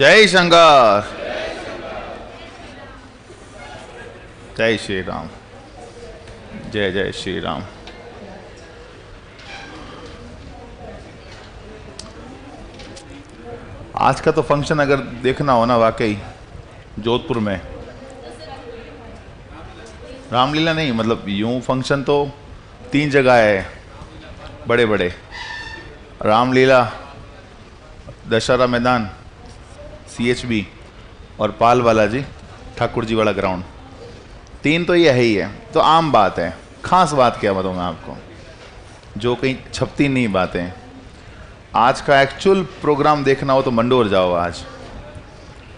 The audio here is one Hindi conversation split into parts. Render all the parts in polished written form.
जय शंकर। जय श्री राम। जय जय श्री राम। आज का तो फंक्शन अगर देखना हो ना, वाकई जोधपुर में रामलीला नहीं, मतलब यूं फंक्शन तो 3 जगह है बड़े बड़े। रामलीला, दशहरा मैदान, CHB और पाल बालाजी ठाकुर जी वाला ग्राउंड। 3 तो ये है ही है, तो आम बात है। खास बात क्या बताऊँ मैं आपको, जो कहीं छपती नहीं बातें। आज का एक्चुअल प्रोग्राम देखना हो तो मंडोर जाओ। आज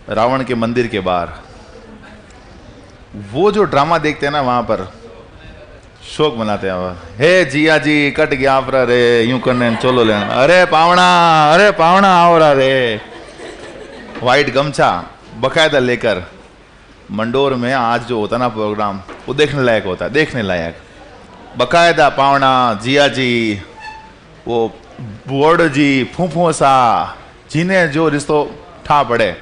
रावण के मंदिर के बाहर वो जो ड्रामा देखते हैं ना, वहां पर शोक मनाते हैं। वह हे जिया जी कट गया आप रे, यूं करने चलो लेना, अरे पावना आओ रहा रे। वाइट गमछा बकायदा लेकर मंडोर में आज जो होता ना प्रोग्राम, वो देखने लायक होता है, देखने लायक। बकायदा पावना, जिया जी, वो बुआड़ जी, फूफोसा, जिन्हें जो रिश्तो ठा पड़े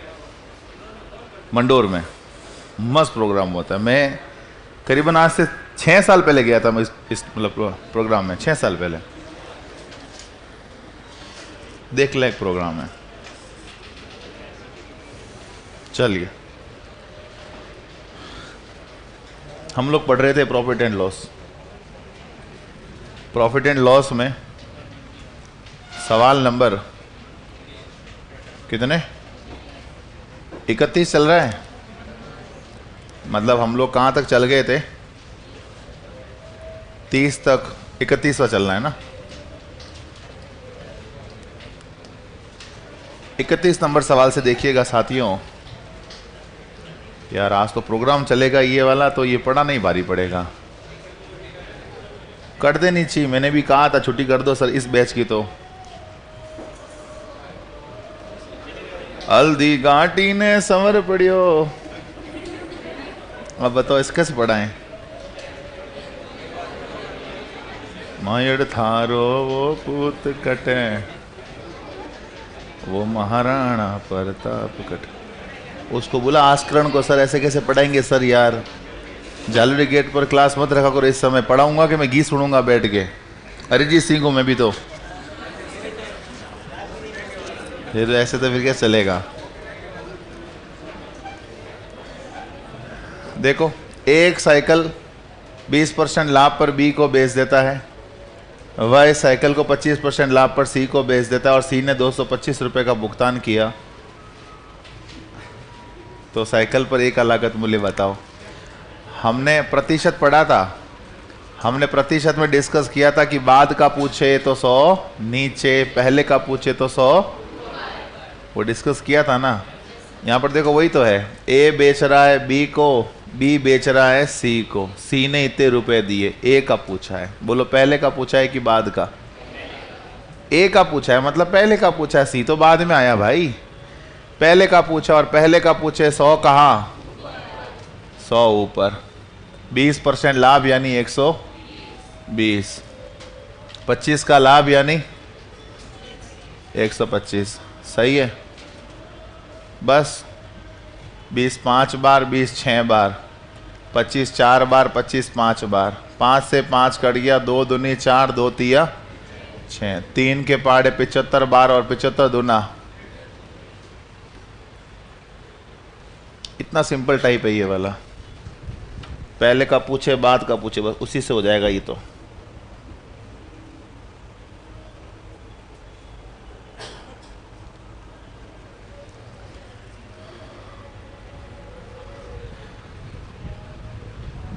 मंडोर में, मस्त प्रोग्राम होता है। मैं करीबन आज से 6 साल पहले गया था मैं इस मतलब प्रोग्राम में। 6 साल पहले देख लायक प्रोग्राम है। चलिए, हम लोग पढ़ रहे थे profit and loss. Profit and loss में सवाल नंबर कितने 31 चल रहा है। मतलब हम लोग कहाँ तक चल गए थे? 30 तक, 31वां चलना है ना। 31 नंबर सवाल से देखिएगा साथियों। यार आज तो प्रोग्राम चलेगा ये वाला, तो ये पढ़ा नहीं भारी पड़ेगा। कर देनी चाहिए, मैंने भी कहा था छुट्टी कर दो सर इस बैच की। तो हल्दी घाटी ने संवर पड़ियो। अब बताओ इस कैसे पढ़ाएं? मायड़ थारो वो पूत कटे, वो महाराणा प्रताप कटे। उसको बोला आस्करण को, सर ऐसे कैसे पढ़ाएंगे सर यार, जालूरी गेट पर क्लास मत रखा करो, इस समय पढ़ाऊंगा कि मैं गीत सुनूंगा बैठ के। अरिजीत सिंह हूं मैं भी तो। फिर ऐसे तो फिर क्या चलेगा? देखो, एक साइकिल 20% लाभ पर बी को बेच देता है, वह साइकिल को 25% लाभ पर सी को बेच देता है, और सी ने 225 रुपये का भुगतान किया। तो साइकिल पर एक का लागत मूल्य बताओ। हमने प्रतिशत पढ़ा था, हमने प्रतिशत में डिस्कस किया था कि बाद का पूछे तो 100 नीचे, पहले का पूछे तो 100। वो डिस्कस किया था ना। यहाँ पर देखो वही तो है, ए बेच रहा है बी को, बी बेच रहा है सी को, सी ने इतने रुपए दिए। ए का पूछा है, बोलो पहले का पूछा है कि बाद का? ए का पूछा है, मतलब पहले का पूछा है। सी तो बाद में आया भाई। पहले का पूछा और पहले का पूछे 100 कहाँ? 100 ऊपर। 20% लाभ यानी 120, 25 का लाभ यानी 125। सही है। बस 20 5 बार, 20 6 बार, 25 4 बार, 25 5 बार। 5 से 5 कट गया, 2 दूनी 4, 2 तिया 6। 3 के पहाड़े 75 बार और 75 दूना। इतना सिंपल टाइप है ये वाला। पहले का पूछे बाद का पूछे, बस उसी से हो जाएगा ये तो।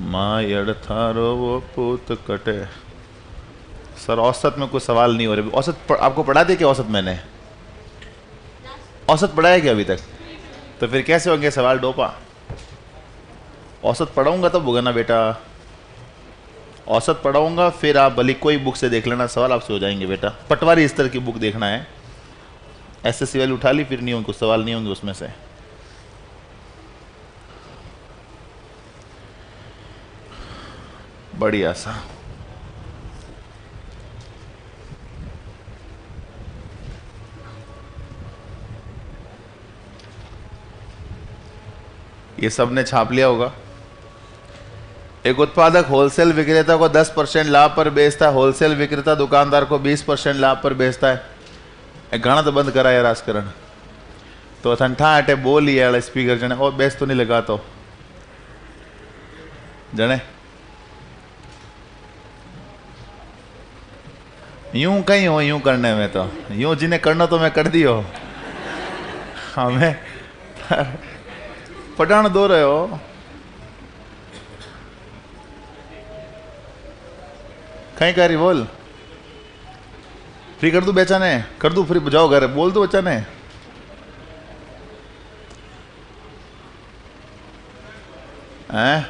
मायड़ थारो वो पूत कटे। सर औसत में कुछ सवाल नहीं हो रहे। औसत आपको पढ़ा दे क्या? औसत मैंने औसत पढ़ाया क्या अभी तक? तो फिर कैसे होंगे सवाल डोपा? औसत पढ़ाऊंगा तब होगा ना बेटा। औसत पढ़ाऊंगा फिर आप भले कोई बुक से देख लेना, सवाल आपसे हो जाएंगे बेटा। पटवारी स्तर की बुक देखना है। SSC वाली उठा ली, फिर नहीं होंगे कुछ सवाल, नहीं होंगे उसमें से। बढ़िया सा। ये सब ने छाप लिया होगा। एक उत्पादक होलसेल विक्रेता को 10% लाभ पर बेचता है, होलसेल विक्रेता दुकानदार को 20% लाभ पर बेचता है। घना तो बंद करा यार राजकरण तो ठंडा हटे बोली यार स्पीकर जने और बेच तो नहीं लगा तो जने यूं कहीं हो यूं करने में तो यूं जिन्हें करना तो मैं कर दियो हमें पटान दो रहे हो कहीं करी बोल फ्री कर दूं बेचा ने कर दूं फ्री जाओ घर बोल दो बच्चा ने हैं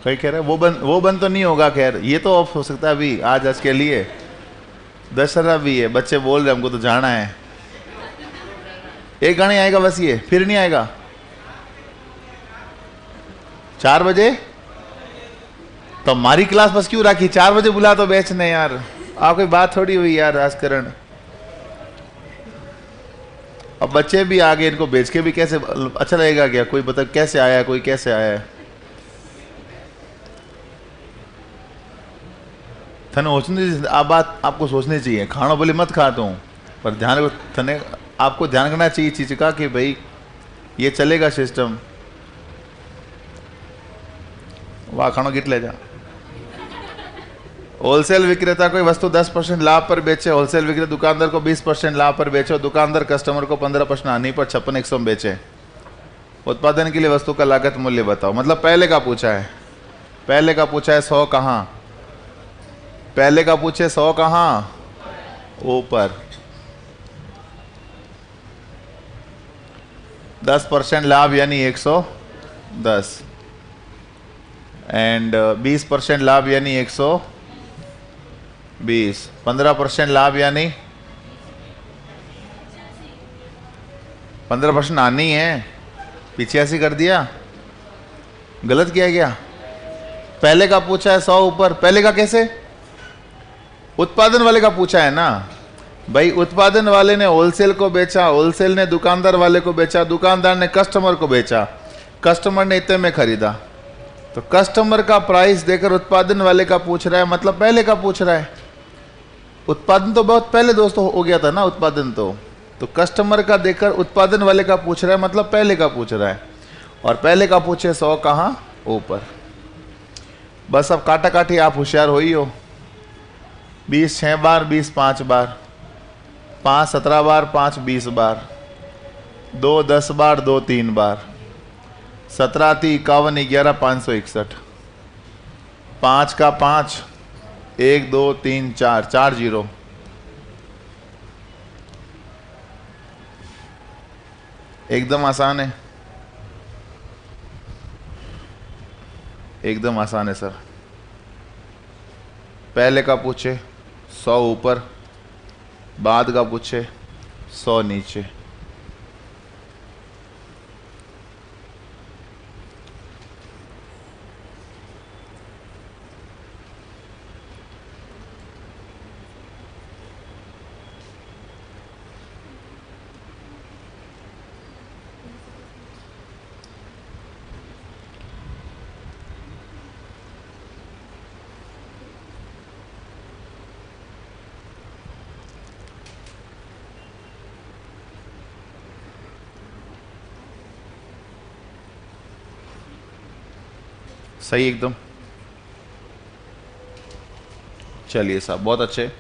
कहीं कह रहे वो बंद तो नहीं होगा। खैर ये तो ऑफ हो सकता है अभी आज के लिए। दशहरा भी है बच्चे बोल रहे हमको तो जाना है। एक गाने आएगा बस ये फिर नहीं आएगा 4 बजे तो हमारी क्लास बस क्यों रखी 4 बजे बुला तो बेचने यार आप कोई बात थोड़ी हुई यार राजकरण। अब बच्चे भी आगे इनको बेच के भी कैसे अच्छा लगेगा क्या कोई बता कैसे आया कोई कैसे आया है थने सोचने आप बात आपको सोचनी चाहिए। खाना बोले मत खाता हूँ पर ध्यान थने आपको ध्यान करना चाहिए चीज का कि भाई ये चलेगा सिस्टम। वाह खाना गिट ले जा। होलसेल विक्रेता कोई वस्तु 10% लाभ पर बेचे, होलसेल विक्रेता दुकानदार को 20% लाभ पर बेचे और दुकानदार कस्टमर को 15% हानि पर 56,100 में बेचे। उत्पादन के लिए वस्तु का लागत मूल्य बताओ। मतलब पहले का पूछा है 100 कहाँ पहले का पूछे 100 कहाँ ऊपर 10% लाभ यानी 110 एंड 20% लाभ यानी 120 15% लाभ यानी 15% आनी है 85 कर दिया गलत किया गया। पहले का पूछा है 100 ऊपर पहले का कैसे उत्पादन वाले का पूछा है ना भाई। उत्पादन वाले ने होलसेल को बेचा, होलसेल ने दुकानदार वाले को बेचा, दुकानदार ने कस्टमर को बेचा, कस्टमर ने इतने में खरीदा तो कस्टमर का प्राइस देकर उत्पादन वाले का पूछ रहा है मतलब पहले का पूछ रहा है। उत्पादन तो बहुत पहले दोस्तों हो गया था ना उत्पादन तो कस्टमर का देकर उत्पादन वाले का पूछ रहा है मतलब पहले का पूछ रहा है। और पहले का पूछे 100 कहाँ ऊपर। बस अब काटा काटी आप होशियार हो ही हो। 20 6 बार 20 5 बार 5 17 बार 5 20 बार 2 10 बार 2 3 बार 17 3 51 11 561 5 का 5 1 2 3 4 4 0 एकदम आसान है एकदम आसान है सर। पहले का पूछे 100 ऊपर बाद का पूछे 100 नीचे। सही एकदम। चलिए साहब बहुत अच्छे।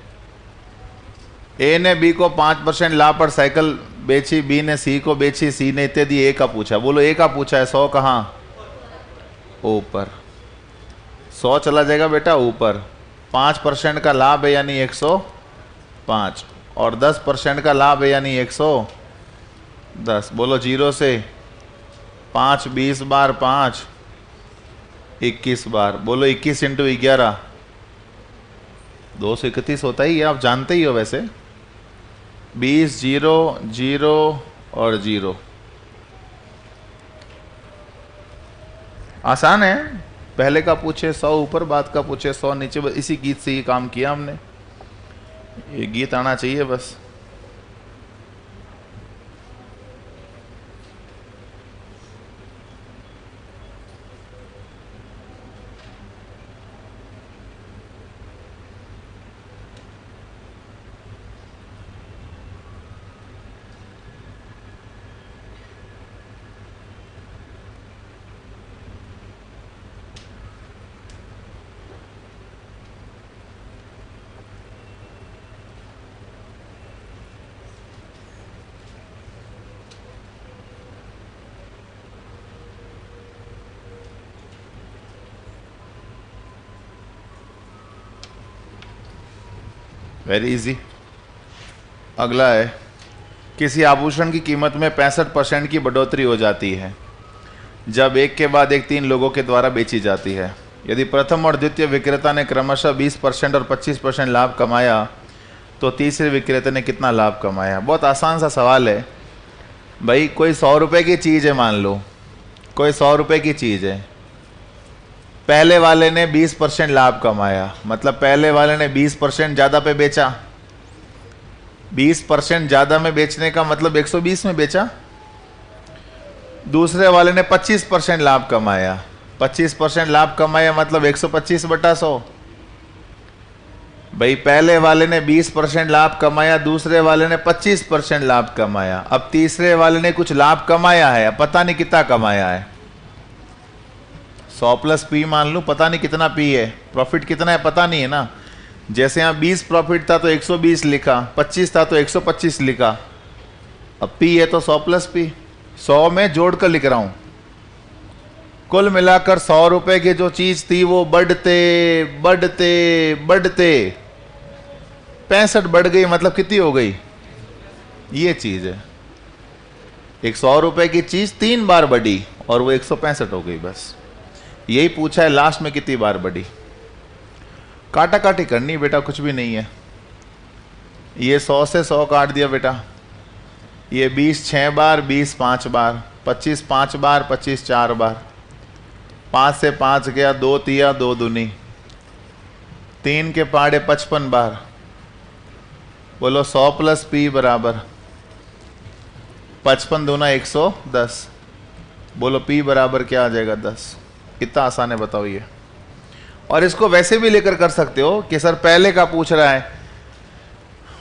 ए ने बी को 5% लाभ पर साइकिल बेची, बी ने सी को बेची, सी ने इत्यादि ए का पूछा। बोलो ए का पूछा है 100 कहाँ ऊपर 100 चला जाएगा बेटा ऊपर। 5% का लाभ है यानी 105 और 10% का लाभ है यानी 110। बोलो 0 से 5 20 बार 5 21 बार। बोलो 21 इंटू 11 231 होता ही है आप जानते ही हो वैसे। 20 0 0 और 0 आसान है। पहले का पूछे 100 ऊपर बाद का पूछे 100 नीचे। बस इसी गीत से ये काम किया हमने। ये गीत आना चाहिए बस। Very easy. अगला है, किसी आभूषण की कीमत में 65% की बढ़ोतरी हो जाती है जब एक के बाद एक 3 लोगों के द्वारा बेची जाती है। यदि प्रथम और द्वितीय विक्रेता ने क्रमशः 20% और 25% लाभ कमाया तो तीसरे विक्रेता ने कितना लाभ कमाया। बहुत आसान सा सवाल है भाई। कोई 100 रुपए की चीज़ है, मान लो कोई 100 रुपए की चीज़ है, पहले वाले ने 20% लाभ कमाया, मतलब पहले वाले ने 20% ज़्यादा पे बेचा। 20% ज़्यादा में बेचने का मतलब 120 में बेचा। दूसरे वाले ने 25% लाभ कमाया। 25% लाभ कमाया मतलब 125/100। भाई पहले वाले ने 20% लाभ कमाया, दूसरे वाले ने 25% लाभ कमाया। अब तीसरे वाले ने कुछ लाभ कमाया है, अब पता नहीं कितना कमाया है। 100 + P मान लूं, पता नहीं कितना P है, प्रॉफिट कितना है पता नहीं है ना। जैसे यहाँ 20 प्रॉफिट था तो 120 लिखा, 25 था तो 125 लिखा। अब P है तो 100 + P, 100 में जोड़ कर लिख रहा हूं। कुल मिलाकर 100 रुपए की जो चीज थी वो बढ़ते बढ़ते बढ़ते 65 बढ़ गई, मतलब कितनी हो गई, ये चीज है। एक 100 रुपए की चीज 3 बार बढ़ी और वो 165 हो गई, बस यही पूछा है। लास्ट में कितनी बार बढ़ी। काटा काटी करनी बेटा, कुछ भी नहीं है। ये 100 से 100 काट दिया बेटा। ये 20 6 बार, 20 5 बार, 25 5 बार, 25 4 बार, 5 से 5 गया, 2 तिया 2 दूनी, 3 के पाड़े 55 बार। बोलो 100 + P बराबर 55 दूना 110। बोलो P बराबर क्या आ जाएगा, 10। कितना आसान है बताओ ये। और इसको वैसे भी लेकर कर सकते हो कि सर पहले का पूछ रहा है,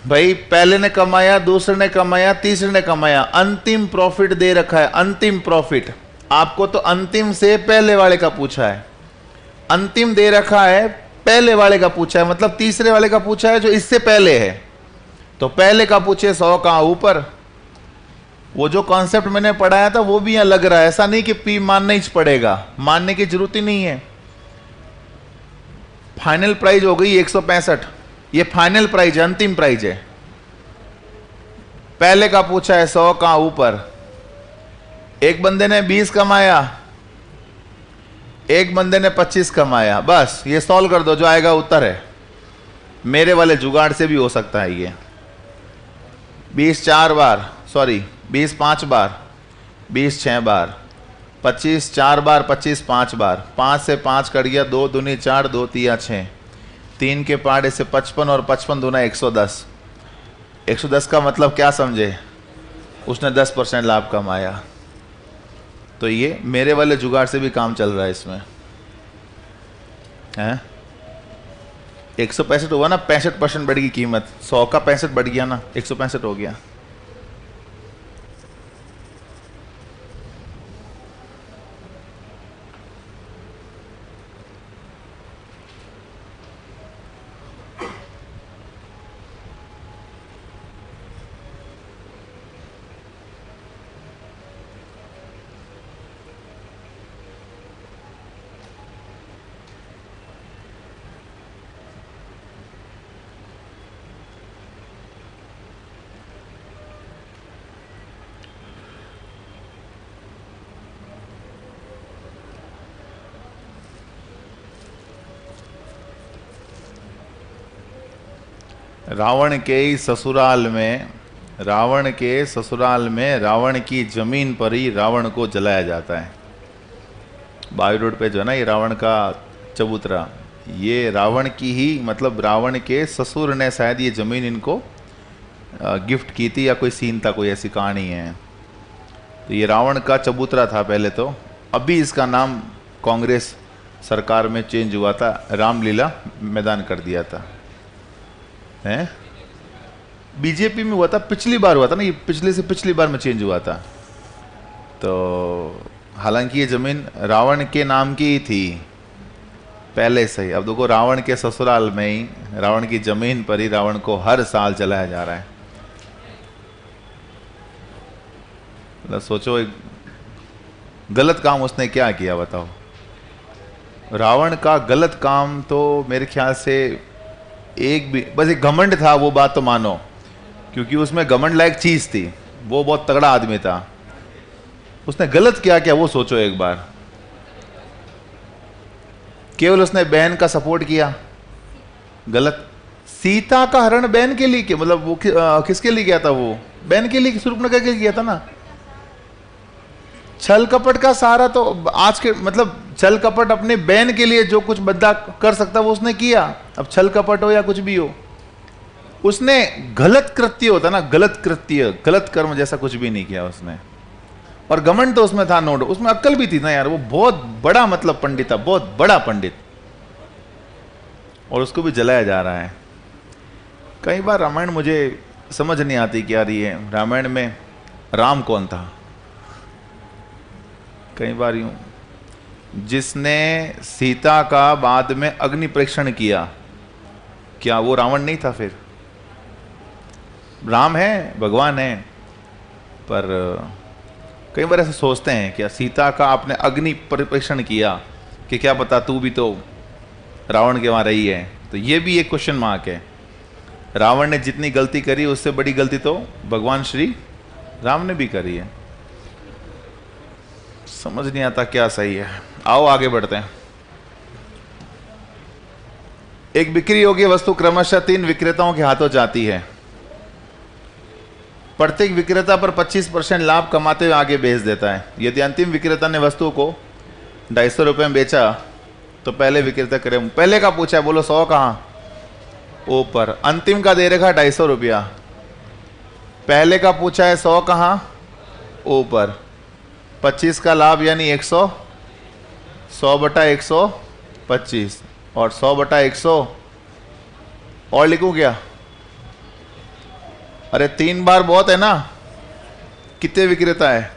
भाई पहले ने कमाया, दूसरे ने कमाया, तीसरे ने कमाया, अंतिम प्रॉफिट दे रखा है। अंतिम प्रॉफिट आपको तो अंतिम से पहले वाले का पूछा है, अंतिम दे रखा है, पहले वाले का पूछा है, मतलब तीसरे वाले का पूछा है जो इससे पहले है। तो पहले का पूछे 100 का ऊपर। वो जो कॉन्सेप्ट मैंने पढ़ाया था वो भी यहां लग रहा है। ऐसा नहीं कि P मानना ही पड़ेगा, मानने की जरूरत ही नहीं है। फाइनल प्राइस हो गई 165, ये फाइनल प्राइस है, अंतिम प्राइस है। पहले का पूछा है 100 का ऊपर। एक बंदे ने 20 कमाया, एक बंदे ने 25 कमाया, बस ये सॉल्व कर दो, जो आएगा उत्तर है। मेरे वाले जुगाड़ से भी हो सकता है ये। 20 4 बार, सॉरी 20 5 बार, 20 6 बार, 25 4 बार, 25 5 बार, 5 से 5 कट गया, 2 दूनी 4, 2 तिया 6, 3 के पाड़े से 55 और 55 दूना 110। 110 का मतलब क्या समझे, उसने 10% लाभ कमाया। तो ये मेरे वाले जुगाड़ से भी काम चल रहा है इसमें, हैं। 165 हुआ ना, 65% बढ़ गई कीमत। 100 का 65 बढ़ गया ना, 165 हो गया। रावण के ससुराल में, रावण के ससुराल में रावण की जमीन पर ही रावण को जलाया जाता है। बाई रोड पे जो है ना ये रावण का चबूतरा, ये रावण की ही, मतलब रावण के ससुर ने शायद ये जमीन इनको गिफ्ट की थी, या कोई सीन था, कोई ऐसी कहानी है। तो ये रावण का चबूतरा था पहले तो। अभी इसका नाम कांग्रेस सरकार में चेंज हुआ था, रामलीला मैदान कर दिया था, हैं। बीजेपी में हुआ था, पिछली बार हुआ था ना, ये पिछले से पिछली बार में चेंज हुआ था। तो हालांकि ये जमीन रावण के नाम की ही थी पहले से ही। अब देखो रावण के ससुराल में ही, रावण की जमीन पर ही रावण को हर साल जलाया जा रहा है। मतलब सोचो एक गलत काम उसने क्या किया बताओ। रावण का गलत काम तो मेरे ख्याल से एक भी, बस एक घमंड था, वो बात तो मानो, क्योंकि उसमें घमंड लायक चीज थी, वो बहुत तगड़ा आदमी था। उसने गलत क्या क्या वो सोचो एक बार। केवल उसने बहन का सपोर्ट किया, गलत। सीता का हरण बहन के लिए, मतलब वो किसके लिए किया था? वो बहन के लिए, शूर्पणखा के लिए किया था ना। छल कपट का सारा तो आज के, मतलब छल कपट अपने बहन के लिए जो कुछ बंदा कर सकता वो उसने किया। अब छल कपट हो या कुछ भी हो, उसने गलत कृत्य होता ना, गलत कृत्य, गलत कर्म जैसा कुछ भी नहीं किया उसने। और घमंड तो उसमें था, नोट, उसमें अक्ल भी थी ना यार, वो बहुत बड़ा मतलब पंडित था, बहुत बड़ा पंडित, और उसको भी जलाया जा रहा है। कई बार रामायण मुझे समझ नहीं आती कि यार ये रामायण में राम कौन था। कई बार यूं, जिसने सीता का बाद में अग्नि परीक्षण किया, क्या वो रावण नहीं था? फिर राम है, भगवान है, पर कई बार ऐसे सोचते हैं क्या सीता का आपने अग्नि परीक्षण किया कि क्या पता तू भी तो रावण के वहां रही है? तो ये भी एक क्वेश्चन मार्क है। रावण ने जितनी गलती करी उससे बड़ी गलती तो भगवान श्री राम ने भी करी है। समझ नहीं आता क्या सही है। आओ आगे बढ़ते हैं। एक बिक्री योग्य वस्तु क्रमशः 3 विक्रेताओं के हाथों जाती है। प्रत्येक विक्रेता पर 25% लाभ कमाते हुए आगे बेच देता है। यदि अंतिम विक्रेता ने वस्तु को 250 रुपये में बेचा तो पहले विक्रेता करे, पहले का पूछा है, बोलो 100 कहां? ऊपर। अंतिम का दे रखा 250 रुपया। पहले का पूछा है 100 कहां? ऊपर। 25 का लाभ यानी 100, 100 बटा 125 और 100 बटा 100 और लिखूं क्या? अरे 3 बार बहुत है ना। कितने विक्रेता है?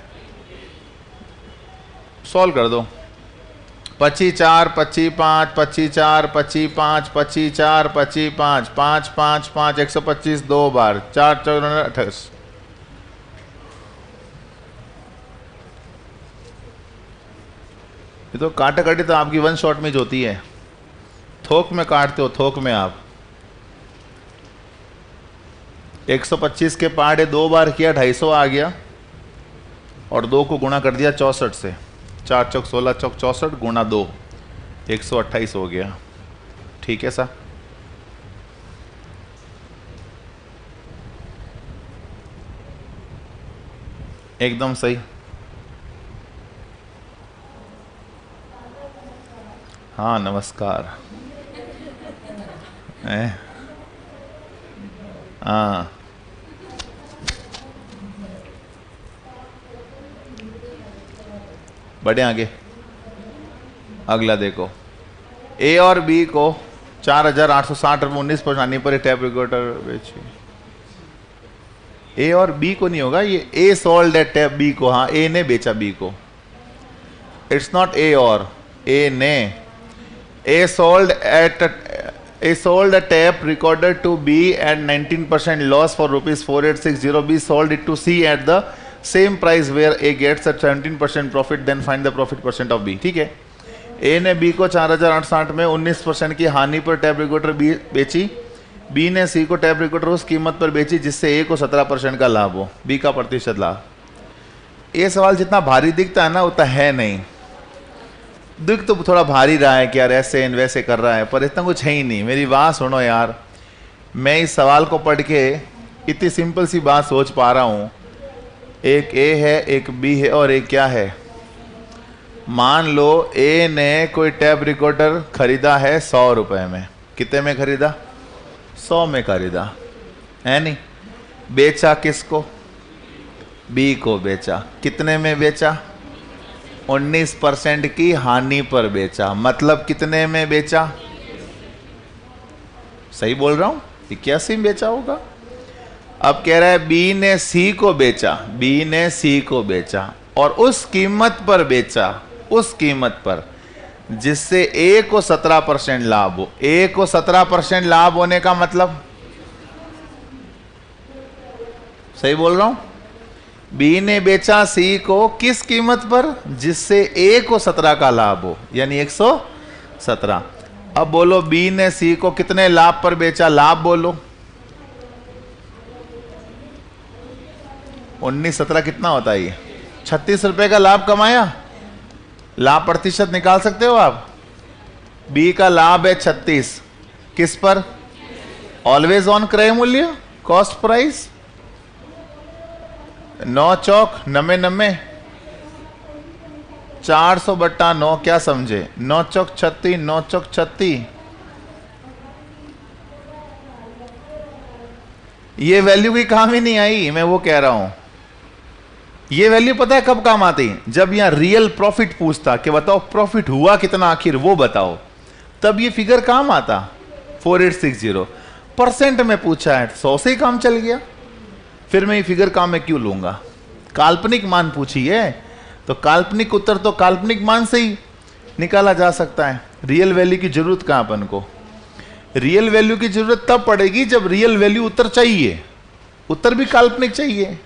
सॉल्व कर दो। 25 4 25 5 25 4 25 5 25 4 25 5 5 5 5 125 2 बार 4 4 28। ये तो काटा काटी तो आपकी 1 शॉट में होती है। थोक में काटते हो, थोक में आप 125 के पहाड़े 2 बार किया, 250 आ गया और 2 को गुणा कर दिया 64 से। 4 चौक 16 चौक 64 गुणा 2 128 हो गया। ठीक है सर, एकदम सही। हाँ नमस्कार। हाँ बढ़े आगे। अगला देखो, ए और बी को 4,860 रुपये 19% आने पर टैप रिकॉर्डर बेची। ए और बी को नहीं होगा, ये A sold at tap B को। हाँ ए ने बेचा बी को, इट्स नॉट ए और, ए ने। ए sold a tape recorded to B at 19% loss for ₹4860. B sold it to C at the same price where A gets a 17% profit. Then find the profit percent of B. ठीक है, A ने B को 4,860 में 19% की हानि पर टैप रिकॉर्डर बेची। B ने C को टैप रिकॉर्डर उस कीमत पर बेची जिससे A को 17% का लाभ हो, B का प्रतिशत लाभ। ये सवाल जितना भारी दिखता है ना उतना है नहीं। दिख तो थोड़ा भारी रहा है कि यार ऐसे वैसे कर रहा है, पर इतना कुछ है ही नहीं। मेरी बात सुनो यार, मैं इस सवाल को पढ़ के इतनी सिंपल सी बात सोच पा रहा हूँ। एक ए है, एक बी है और एक क्या है। मान लो ए ने कोई टैप रिकॉर्डर खरीदा है 100 रुपये में। कितने में खरीदा? 100 में खरीदा है नहीं। बेचा किसको? बी को बेचा। कितने में बेचा? 19% की हानि पर बेचा। मतलब कितने में बेचा? सही बोल रहा हूं? 81 में बेचा होगा। अब कह रहा है बी ने सी को बेचा, बी ने सी को बेचा और उस कीमत पर बेचा, उस कीमत पर जिससे ए को 17% लाभ हो। ए को 17% लाभ होने का मतलब, सही बोल रहा हूं? बी ने बेचा सी को किस कीमत पर? जिससे ए को 17 का लाभ हो, यानी 117। अब बोलो बी ने सी को कितने लाभ पर बेचा, लाभ बोलो। 19-17 कितना होता है ये? 36 रुपए का लाभ कमाया। लाभ प्रतिशत निकाल सकते हो आप। बी का लाभ है 36, किस पर? ऑलवेज ऑन क्रय मूल्य, कॉस्ट प्राइस। 9 चौक 99, 400/9, क्या समझे? 9 चौक 36, 9 चौक 36। ये वैल्यू की काम ही नहीं आई, मैं वो कह रहा हूं। ये वैल्यू पता है कब काम आती? जब यहां रियल प्रॉफिट पूछता कि बताओ प्रॉफिट हुआ कितना आखिर, वो बताओ, तब ये फिगर काम आता। 4860 परसेंट में पूछा है, 100 से ही काम चल गया। फिर मैं ये फिगर काम में क्यों लूंगा? काल्पनिक मान पूछी है तो काल्पनिक उत्तर तो काल्पनिक मान से ही निकाला जा सकता है। रियल वैल्यू की जरूरत कहां अपन को? रियल वैल्यू की जरूरत तब पड़ेगी जब रियल वैल्यू उत्तर चाहिए, उत्तर भी काल्पनिक चाहिए।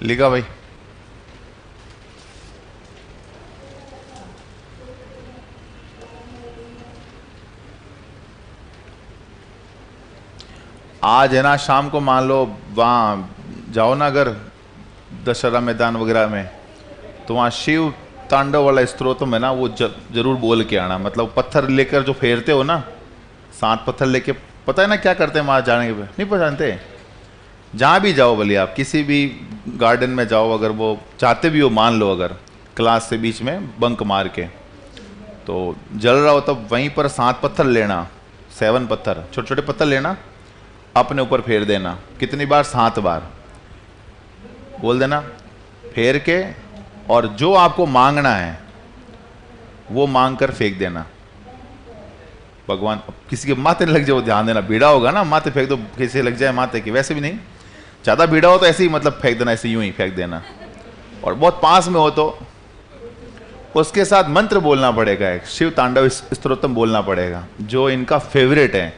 लिखा भाई? आज है ना शाम को, मान लो वहां जाओ ना अगर दशहरा मैदान वगैरह में, तो वहां शिव तांडव वाला स्त्रोत्र में ना वो जरूर बोल के आना। मतलब पत्थर लेकर जो फेरते हो ना, 7 पत्थर लेके, पता है ना क्या करते हैं वहां जाने के? नहीं पहचानते? जहाँ भी जाओ, भले आप किसी भी गार्डन में जाओ, अगर वो चाहते भी हो, मान लो अगर क्लास से बीच में बंक मार के तो जल रहा हो, तब वहीं पर 7 पत्थर लेना, 7 पत्थर, छोटे छोटे पत्थर लेना, अपने ऊपर फेर देना। कितनी बार? 7 बार बोल देना, फेर के, और जो आपको मांगना है वो मांग कर फेंक देना। भगवान किसी के माथे लग जाए वो ध्यान देना, भीड़ा होगा ना, माथे फेंक दो, किसी लग जाए माथे की, वैसे भी नहीं, ज़्यादा भीड़ा हो तो ऐसे ही मतलब फेंक देना, ऐसे यूं ही फेंक देना। और बहुत पास में हो तो उसके साथ मंत्र बोलना पड़ेगा, एक शिव तांडव स्तोत्रम बोलना पड़ेगा, जो इनका फेवरेट है।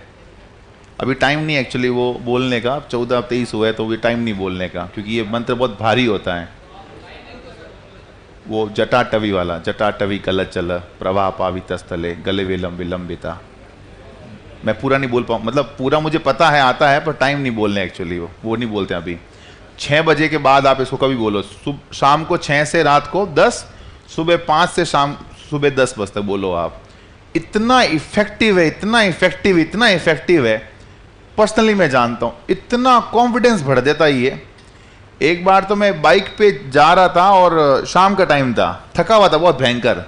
अभी टाइम नहीं एक्चुअली वो बोलने का, 14-23 हुआ है तो भी टाइम नहीं बोलने का, क्योंकि ये मंत्र बहुत भारी होता है। वो जटाटवी वाला, जटाटवी कलचल प्रवाह पावित स्थले गले विलंब विलंबिता। मैं पूरा नहीं बोल पाऊँ, मतलब पूरा मुझे पता है, आता है, पर टाइम नहीं बोलने एक्चुअली, वो नहीं बोलते अभी। 6 बजे के बाद आप इसको कभी बोलो, शाम को 6 से रात को 10, सुबह 5 से सुबह 10 बजे तक बोलो आप। इतना इफेक्टिव है, इतना इफेक्टिव, इतना इफेक्टिव है, पर्सनली मैं जानता हूँ, इतना कॉन्फिडेंस भर देता है ये। एक बार तो मैं बाइक पे जा रहा था और शाम का टाइम था, थका हुआ था बहुत भयंकर,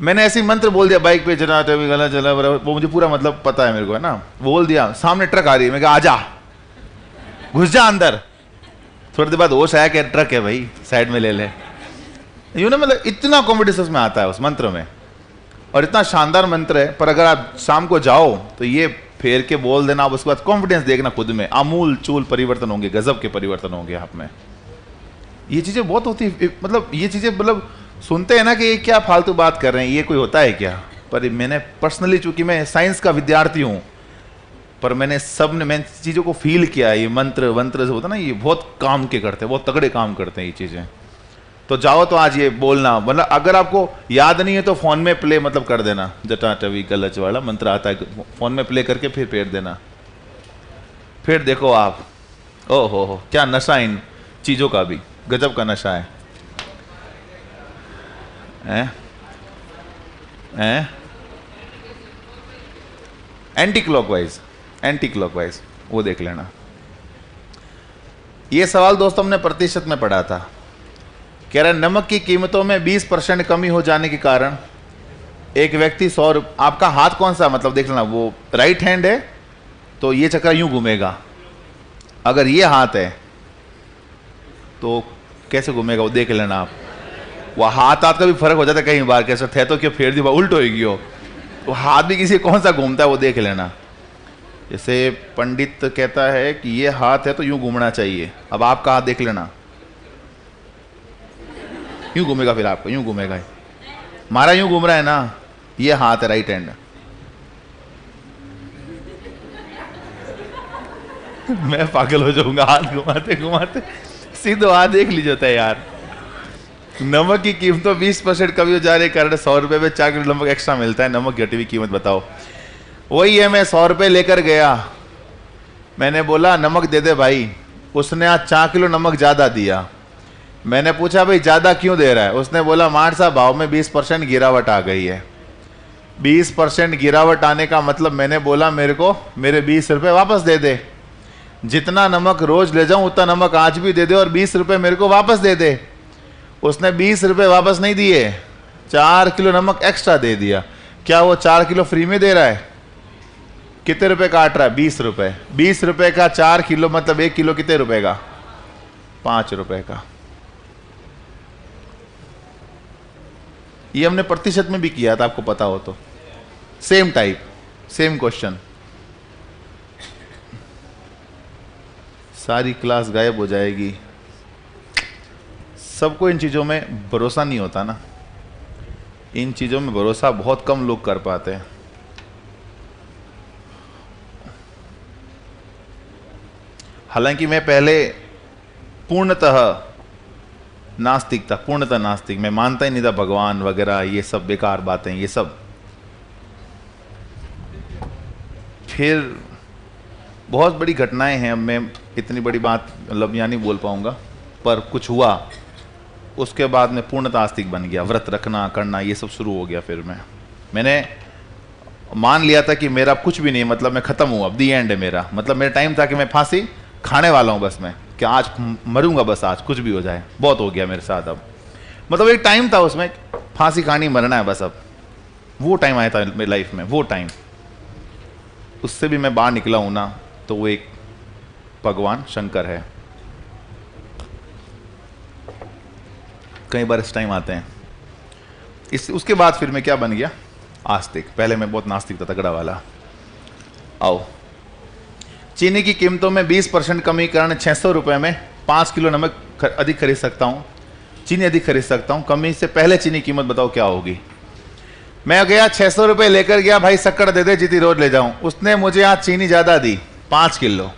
मैंने ऐसे ही मंत्र बोल दिया बाइक पे, चला गला चला, वो मुझे पूरा मतलब पता है मेरे को, है ना, बोल दिया। सामने ट्रक आ रही है, मैं कहा आजा, घुस जा अंदर। थोड़ी देर बाद होश आया कि ट्रक है भाई, साइड में ले ले। यूं ना, मतलब इतना कॉन्फिडेंस उसमें आता है उस मंत्र में, और इतना शानदार मंत्र है। पर अगर आप शाम को जाओ तो ये फेर के बोल देना, आप उसके बाद कॉन्फिडेंस देखना खुद में, आमूल चूल परिवर्तन होंगे, गजब के परिवर्तन होंगे आप में। ये चीजें बहुत होती, मतलब ये चीजें, मतलब सुनते हैं ना कि ये क्या फालतू बात कर रहे हैं, ये कोई होता है क्या? पर मैंने पर्सनली, चूंकि मैं साइंस का विद्यार्थी हूं, पर मैंने चीज़ों को फील किया है। ये मंत्र वंत्र जो होता है ना, ये बहुत काम के करते हैं, बहुत तगड़े काम करते हैं ये चीज़ें। तो जाओ तो आज ये बोलना, मतलब अगर आपको याद नहीं है तो फोन में प्ले मतलब कर देना, जटाटवी कलच वाला मंत्र आता है, फोन में प्ले करके फिर फेर देना, फिर देखो आप, ओ हो क्या नशा इन चीज़ों का भी, गजब का नशा है। एंटी क्लॉकवाइज, एंटी क्लॉकवाइज वो देख लेना। ये सवाल दोस्तों हमने प्रतिशत में पढ़ा था। कह रहा है नमक की कीमतों में 20% कमी हो जाने के कारण एक व्यक्ति 100, आपका हाथ कौन सा, मतलब देख लेना, वो राइट हैंड है तो ये चक्कर यूं घूमेगा, अगर ये हाथ है तो कैसे घूमेगा वो देख लेना आप, वो हाथ हाथ का भी फर्क हो जाता है कई बार, कैसे थे तो क्यों फेर दी उल्ट होगी हो, वो हाथ भी किसी कौन सा घूमता है वो देख लेना। जैसे पंडित कहता है कि ये हाथ है तो यूं घूमना चाहिए, अब आपका हाथ देख लेना, यूं घूमेगा, फिर आपका यूं घूमेगा, हमारा यूं घूम रहा है ना, ये हाथ है राइट हैंड। मैं पागल हो जाऊंगा हाथ घुमाते घुमाते, सीधो हाथ देख लीजिए होता है यार। नमक की कीमतों 20% कमी हो जा रही है, कारण 100 रुपए में 4 किलो नमक एक्स्ट्रा मिलता है, नमक घटी हुई कीमत बताओ। वही है, मैं 100 रुपए लेकर गया, मैंने बोला नमक दे दे भाई, उसने आज 4 किलो नमक ज्यादा दिया। मैंने पूछा भाई ज्यादा क्यों दे रहा है, उसने बोला मार साहब भाव में 20% गिरावट आ गई है। 20% गिरावट आने का मतलब, मैंने बोला मेरे को मेरे 20 रुपए वापस दे दे, जितना नमक रोज ले जाऊं उतना नमक आज भी दे दे और 20 रुपए मेरे को वापस दे दे। उसने 20 रुपए वापस नहीं दिए, 4 किलो नमक एक्स्ट्रा दे दिया। क्या वो 4 किलो फ्री में दे रहा है? कितने रुपए काट रहा है? 20 रुपए। 20 रुपए का 4 किलो मतलब 1 किलो कितने रुपए का? 5 रुपए का। ये हमने प्रतिशत में भी किया था, आपको पता हो तो। Same type, same question. सारी क्लास गायब हो जाएगी। सबको इन चीज़ों में भरोसा नहीं होता ना, इन चीज़ों में भरोसा बहुत कम लोग कर पाते हैं। हालांकि मैं पहले पूर्णतः नास्तिक था, पूर्णतः नास्तिक, मैं मानता ही नहीं था भगवान वगैरह, ये सब बेकार बातें, ये सब। फिर बहुत बड़ी घटनाएं हैं, अब मैं इतनी बड़ी बात मतलब यहाँ नहीं बोल पाऊंगा, पर कुछ हुआ, उसके बाद मैं पूर्णतः आस्तिक बन गया। व्रत रखना करना ये सब शुरू हो गया। फिर मैंने मान लिया था कि मेरा कुछ भी नहीं, मतलब मैं खत्म हूँ, अब दी एंड है मेरा, मतलब मेरा टाइम था कि मैं फांसी खाने वाला हूँ बस, मैं कि आज मरूंगा बस, आज कुछ भी हो जाए, बहुत हो गया मेरे साथ अब। मतलब एक टाइम था उसमें, फांसी खानी मरना है बस अब। वो टाइम आया था मेरी लाइफ में, वो टाइम। उससे भी मैं बाहर निकला हूं ना, तो वो एक भगवान शंकर है। कई बार इस टाइम आते हैं। उसके बाद फिर मैं क्या बन गया? आस्तिक। पहले मैं बहुत नास्तिक था, तगड़ा वाला। आओ, चीनी की कीमतों में 20% कमी कारण 600 रुपए में 5 किलो नमक अधिक खरीद सकता हूं, चीनी अधिक खरीद सकता हूं। कमी से पहले चीनी कीमत बताओ क्या होगी? मैं गया 600 रुपए लेकर गया, भाई शक्कर दे दे जितनी रोज ले जाऊं। उसने मुझे आज चीनी ज्यादा दी 5 किलो,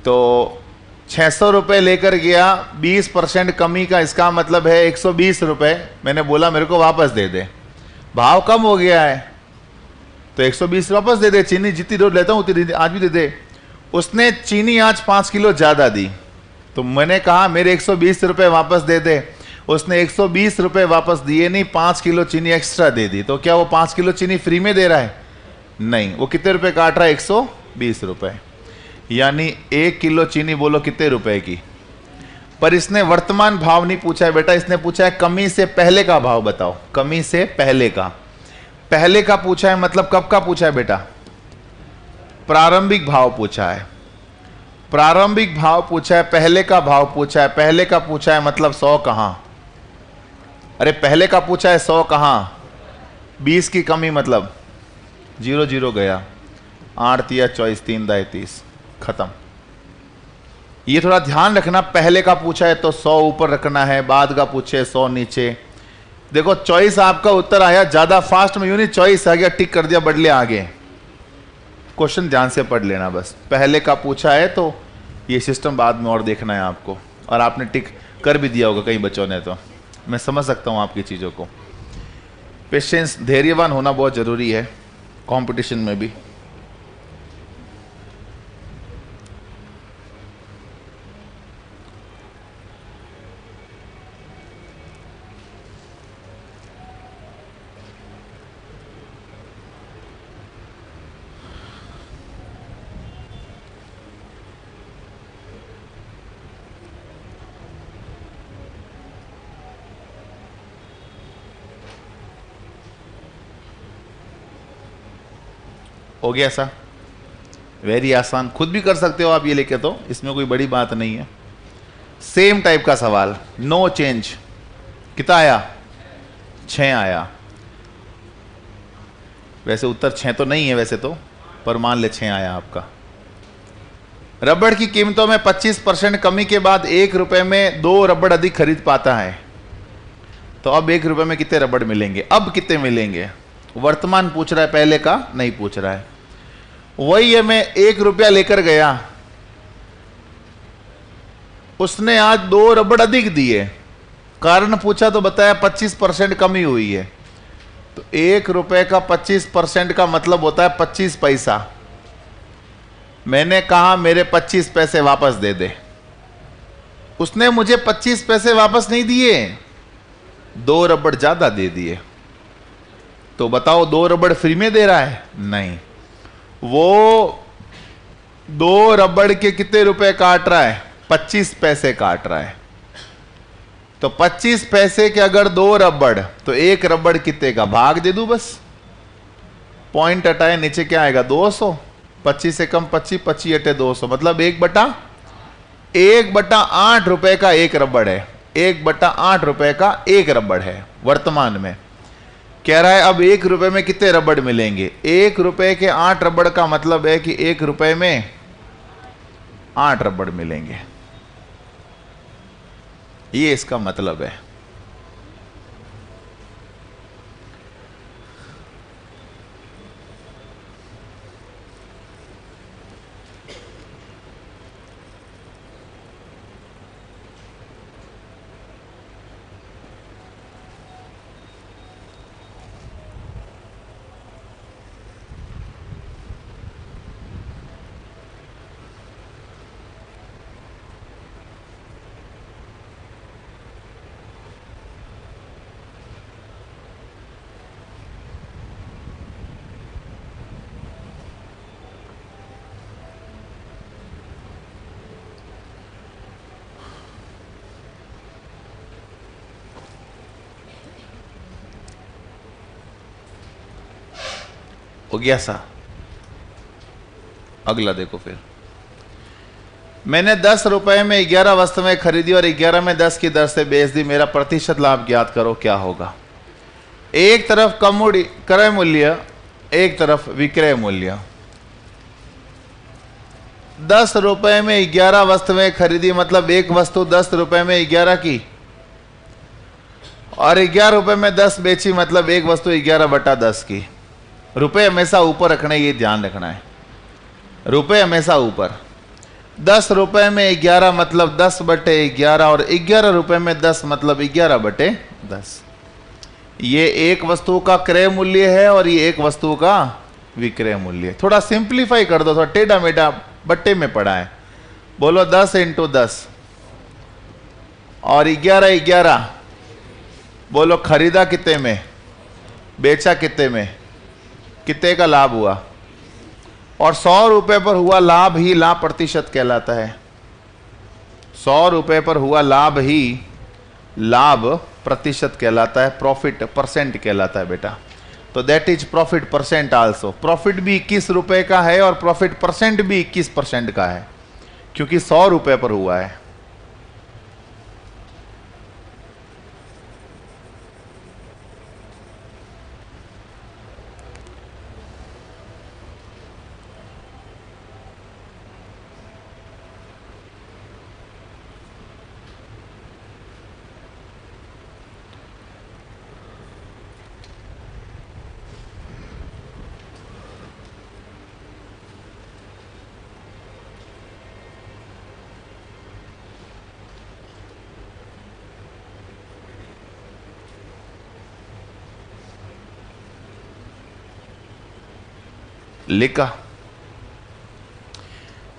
तो 600 रुपए लेकर गया, 20% कमी का इसका मतलब है 120 रुपए। मैंने बोला मेरे को वापस दे दे, भाव कम हो गया है तो 120 वापस दे दे, चीनी जितनी रोज लेता हूं उतनी आज भी दे दे। उसने चीनी आज 5 किलो ज्यादा दी, तो मैंने कहा मेरे 120 रुपए वापस दे दे। उसने 120 रुपए वापस दिए नहीं, 5 किलो चीनी एक्स्ट्रा दे दी। तो क्या वो 5 किलो चीनी फ्री में दे रहा है? नहीं, वो कितने रुपए काट रहा है? 120 रुपए। यानी 1 किलो चीनी बोलो कितने रुपए की? पर इसने वर्तमान भाव नहीं पूछा है बेटा, इसने पूछा है कमी से पहले का भाव बताओ। कमी से पहले का, पहले का पूछा है मतलब कब का पूछा है बेटा? प्रारंभिक भाव पूछा है, प्रारंभिक भाव पूछा है, पहले का भाव पूछा है। पहले का पूछा है मतलब 100 कहां? अरे पहले का पूछा है 100 कहां? 20 की कमी मतलब 0 0 गया, 8 या 24, 3 दाए 30, खत्म। ये थोड़ा ध्यान रखना, पहले का पूछा है तो 100 ऊपर रखना है, बाद का पूछे 100 नीचे। देखो चॉइस आपका उत्तर आया ज्यादा फास्ट में, यूं नहीं चॉइस आ गया टिक कर दिया बढ़ लिया आगे। क्वेश्चन ध्यान से पढ़ लेना बस। पहले का पूछा है तो ये सिस्टम बाद में और देखना है आपको, और आपने टिक कर भी दिया होगा कई बच्चों ने, तो मैं समझ सकता हूं आपकी चीज़ों को। पेशेंस, धैर्यवान होना बहुत ज़रूरी है कंपटीशन में भी। हो गया ऐसा? वेरी आसान, खुद भी कर सकते हो आप ये लेके, तो इसमें कोई बड़ी बात नहीं है। सेम टाइप का सवाल, नो चेंज। कितना आया? 6 आया। वैसे उत्तर 6 तो नहीं है वैसे तो, पर मान ले 6 आया आपका। रबड़ की कीमतों में 25% कमी के बाद 1 रुपए में 2 रबड़ अधिक खरीद पाता है। तो अब 1 रुपए में कितने रबड़ मिलेंगे? अब कितने मिलेंगे? वर्तमान पूछ रहा है, पहले का नहीं पूछ रहा है। वही है, मैं 1 रुपया लेकर गया, उसने आज 2 रबड़ अधिक दिए, कारण पूछा तो बताया 25% कमी हुई है। तो 1 रुपए का 25% का मतलब होता है 25 पैसा। मैंने कहा मेरे 25 पैसे वापस दे दे। उसने मुझे 25 पैसे वापस नहीं दिए, 2 रबड़ ज्यादा दे दिए। तो बताओ 2 रबड़ फ्री में दे रहा है? नहीं, वो 2 रबड़ के कितने रुपए काट रहा है? 25 पैसे काट रहा है। तो 25 पैसे के अगर 2 रबड़, तो 1 रबड़ कितने का? भाग दे दूं बस, पॉइंट हटाए, नीचे क्या आएगा? 200। 25 से कम 25, 25 अटे 200, मतलब 1/8 रुपए का 1 रबड़ है। 1/8 रुपए का 1 रबड़ है वर्तमान में। कह रहा है अब 1 रुपए में कितने रबड़ मिलेंगे? 1 रुपए के 8 रबड़ का मतलब है कि 1 रुपए में 8 रबड़ मिलेंगे, ये इसका मतलब है। हो गया सा? अगला देखो फिर। मैंने 10 रुपए में 11 वस्तुएं खरीदी और 11 में 10 की दर से बेच दी, मेरा प्रतिशत लाभ ज्ञात करो, क्या होगा? एक तरफ क्रय मूल्य, एक तरफ विक्रय मूल्य। 10 रुपए में 11 वस्तुएं खरीदी, मतलब एक वस्तु 10 रुपए में 11 की, और 11 रुपए में 10 बेची, मतलब एक वस्तु 11/10 की। रुपए हमेशा ऊपर रखने, ये ध्यान रखना है, रुपए हमेशा ऊपर। 10 रुपए में 11 मतलब 10/11, और 11 रुपए में 10 मतलब 11/10। ये एक वस्तु का क्रय मूल्य है और ये एक वस्तु का विक्रय मूल्य। थोड़ा सिंप्लीफाई कर दो, थोड़ा टेढ़ा मेढ़ा बट्टे में पड़ा है। बोलो 10 × 10 और 11 बोलो खरीदा कितने में, बेचा कितने में, कितने का लाभ हुआ? और 100 रुपए पर हुआ लाभ ही लाभ प्रतिशत कहलाता है। 100 रुपए पर हुआ लाभ ही लाभ प्रतिशत कहलाता है, प्रॉफिट परसेंट कहलाता है बेटा। तो that is profit percent also. Profit भी 21 रुपए का है और प्रॉफिट परसेंट भी 21% का है, क्योंकि 100 रुपए पर हुआ है। लिखा।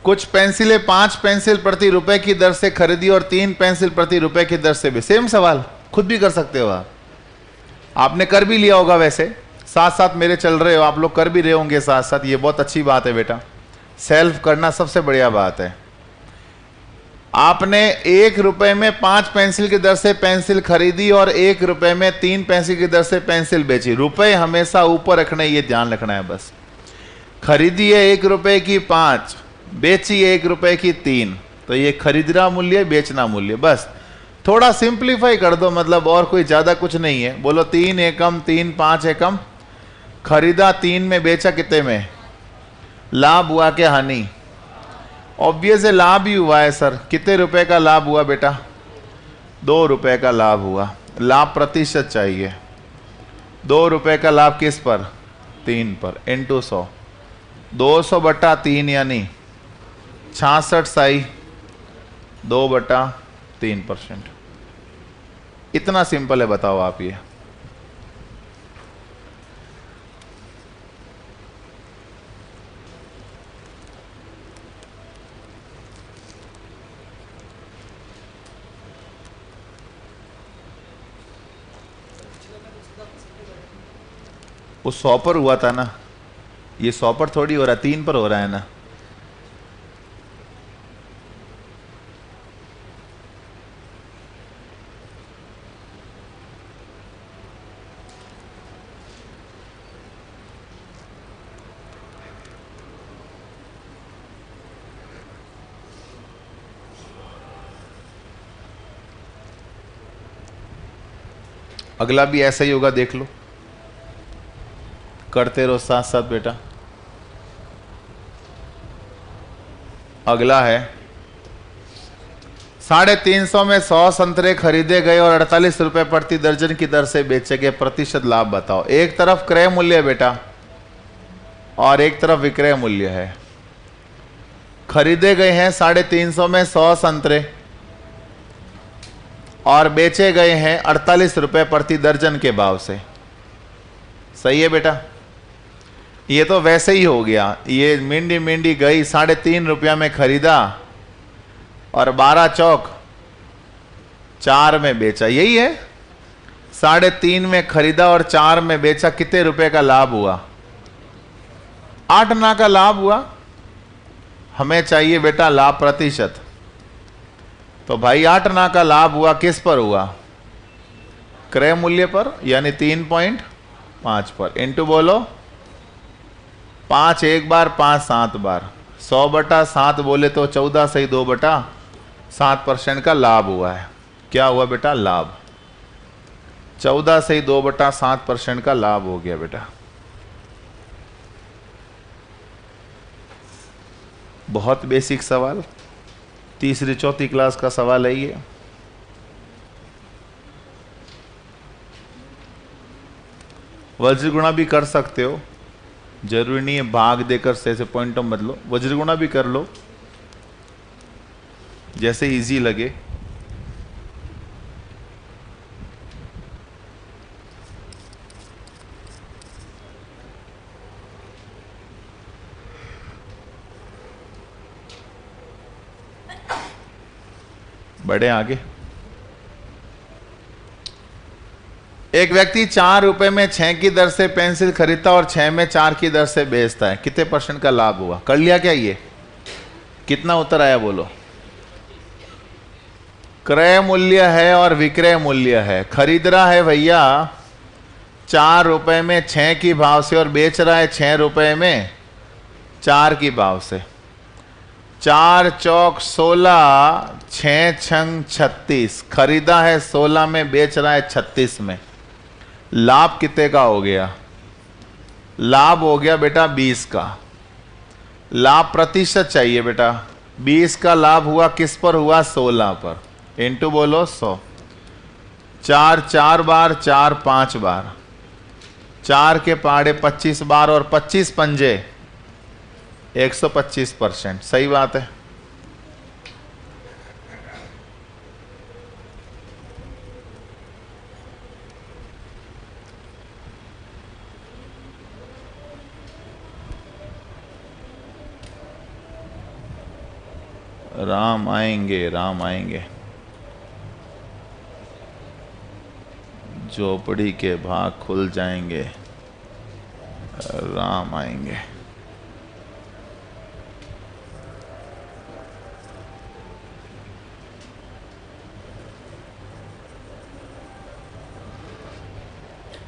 कुछ पेंसिलें 5 पेंसिल प्रति रुपए की दर से खरीदी और 3 पेंसिल प्रति रुपए की दर से भी। सेम सवाल, खुद भी कर सकते हो आप, आपने कर भी लिया होगा, वैसे साथ साथ मेरे चल रहे हो, आप लोग कर भी रहे होंगे साथ साथ। ये बहुत अच्छी बात है बेटा, सेल्फ करना सबसे बढ़िया बात है। आपने 1 रुपए में 5 पेंसिल की दर से पेंसिल खरीदी और 1 रुपए में 3 पेंसिल की दर से पेंसिल बेची। रुपए हमेशा ऊपर रखने, ये ध्यान रखना है बस। खरीदी है 1 रुपए की 5, बेची 1 रुपए की 3, तो ये खरीदना मूल्य, बेचना मूल्य, बस। थोड़ा सिंप्लीफाई कर दो, मतलब और कोई ज्यादा कुछ नहीं है। बोलो 3 एकम 3 5 एकम, खरीदा 3 में, बेचा कितने में? लाभ हुआ क्या हानि? ऑब्वियस है लाभ ही हुआ है सर। कितने रुपए का लाभ हुआ बेटा? 2 रुपए का लाभ हुआ। लाभ प्रतिशत चाहिए। 2 रुपए का लाभ किस पर? 3 पर, इंटू 100। 200/3 यानी 66 साई 2/3%। इतना सिंपल है, बताओ आप ये। वो 100 पर हुआ था ना, ये 100 पर थोड़ी हो रहा है, 3 पर हो रहा है ना। अगला भी ऐसा ही होगा, देख लो, करते रहो साथ साथ बेटा। अगला है 350 में 100 संतरे खरीदे गए और 48 रुपए प्रति दर्जन की दर से बेचे गए, प्रतिशत लाभ बताओ। एक तरफ क्रय मूल्य है बेटा और एक तरफ विक्रय मूल्य है। खरीदे गए हैं 350 में 100 संतरे और बेचे गए हैं 48 रुपए प्रति दर्जन के भाव से। सही है बेटा? ये तो वैसे ही हो गया। ये मिंडी मिंडी गई, 3.5 रुपया में खरीदा और 12 चौक 4 में बेचा। यही है, 3.5 में खरीदा और 4 में बेचा। कितने रुपए का लाभ हुआ? 8 आना का लाभ हुआ। हमें चाहिए बेटा लाभ प्रतिशत। तो भाई 8 आना का लाभ हुआ, किस पर हुआ? क्रय मूल्य पर, यानी 3.5 पर। इंटू बोलो 5 एक बार, 5 7 बार, 100/7 बोले तो 14 सही 2/7% का लाभ हुआ है। क्या हुआ बेटा? लाभ। 14 सही 2/7% का लाभ हो गया बेटा। बहुत बेसिक सवाल, तीसरी चौथी क्लास का सवाल है ये। वज्र गुणा भी कर सकते हो, जरूरी नहीं है भाग देकर से पॉइंटों में बदलो। वज्र गुणा भी कर लो, जैसे इजी लगे। बढ़े आगे। एक व्यक्ति 4 रुपए में 6 की दर से पेंसिल खरीदता और 6 में 4 की दर से बेचता है। कितने % का लाभ हुआ? कर लिया क्या ये? कितना उत्तर आया बोलो? क्रय मूल्य है और विक्रय मूल्य है। खरीद रहा है भैया 4 रुपए में 6 की भाव से और बेच रहा है 6 रुपए में 4 की भाव से। 4 चौक 16, 6 छंग 36। खरीदा है 16 में, बेच रहा है 36 में। लाभ कितने का हो गया? लाभ हो गया बेटा 20 का। लाभ प्रतिशत चाहिए बेटा। 20 का लाभ हुआ, किस पर हुआ? 16 पर। इंटू बोलो 100। 4 4 बार, 4 5 बार, 4 के पाड़े 25 बार और 25 पंजे 125%। सही बात है। राम आएंगे, राम आएंगे। झोपड़ी के भाग खुल जाएंगे, राम आएंगे।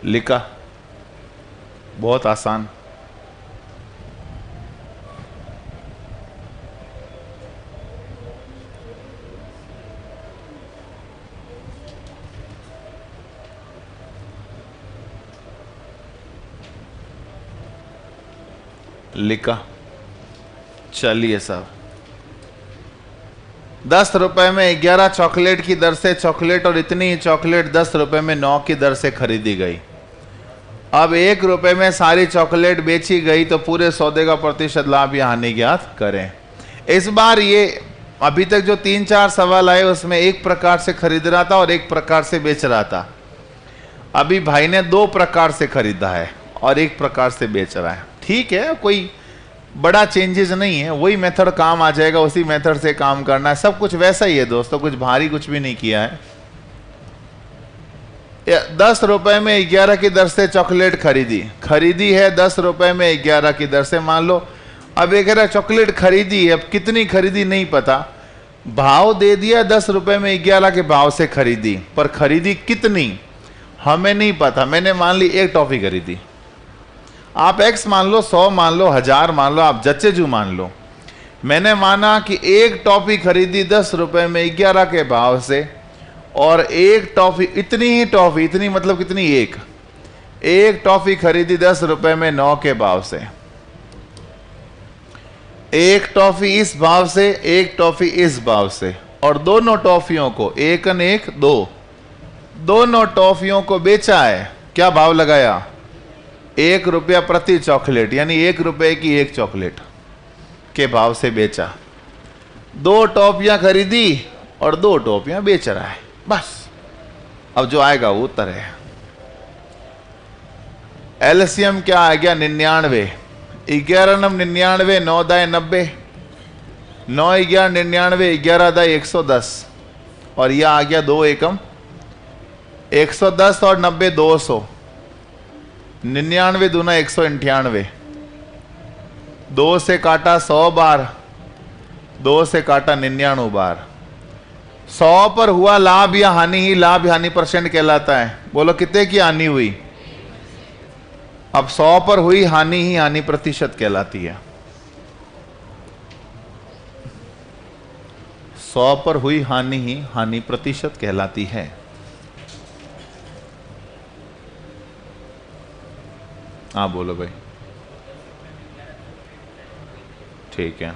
लिखा, बहुत आसान। लिखा। चलिए साहब, 10 रुपए में 11 चॉकलेट की दर से चॉकलेट और इतनी ही चॉकलेट 10 रुपए में 9 की दर से खरीदी गई। अब 1 रुपए में सारी चॉकलेट बेची गई तो पूरे सौदे का प्रतिशत लाभ या हानि ज्ञात करें। इस बार ये अभी तक जो 3-4 सवाल आए उसमें एक प्रकार से खरीद रहा था और एक प्रकार से बेच रहा था। अभी भाई ने 2 प्रकार से खरीदा है और एक प्रकार से बेच रहा है। ठीक है, कोई बड़ा चेंजेस नहीं है, वही मेथड काम आ जाएगा, उसी मेथड से काम करना है, सब कुछ वैसा ही है दोस्तों, कुछ भारी कुछ भी नहीं किया है। 10 रुपए में 11 की दर से चॉकलेट खरीदी है 10 रुपए में 11 की दर से, मान लो। अब एक चॉकलेट खरीदी है, अब कितनी खरीदी नहीं पता, भाव दे दिया 10 रुपए में 11 के भाव से खरीदी, पर खरीदी कितनी हमें नहीं पता। मैंने मान ली एक टॉफी खरीदी, आप x मान लो, 100 मान लो, 1000 मान लो, आप जच्चे जू मान लो। मैंने माना कि एक टॉफी खरीदी 10 रुपए में 11 के भाव से, और एक टॉफी, इतनी ही टॉफी, इतनी मतलब कितनी, एक टॉफी खरीदी 10 रुपए में 9 के भाव से। एक टॉफी इस भाव से, एक टॉफी इस भाव से, और दोनों टॉफियों को 1 दोनों टॉफियों को बेचा है। क्या भाव लगाया? 1 रुपया प्रति चॉकलेट, यानी 1 रुपए की एक चॉकलेट के भाव से बेचा। 2 टॉफियां खरीदी और 2 टॉफियां बेच रहा है, बस। अब जो आएगा वो उत्तर है। एलसीएम क्या आ गया? 99। 11 नम 99, 9 दाए 90, 9 11 99, 11 दाए 110, और यह आ गया 2 एकम 110 और 90 200, 99 दूना 198, 2 से काटा 100 बार, 2 से काटा 99 बार। 100 पर हुआ लाभ या हानि ही लाभ हानि परसेंट कहलाता है। बोलो कितने की हानि हुई? अब 100 पर हुई हानि ही हानि प्रतिशत कहलाती है। 100 पर हुई हानि ही हानि प्रतिशत कहलाती है। हाँ बोलो भाई। ठीक है,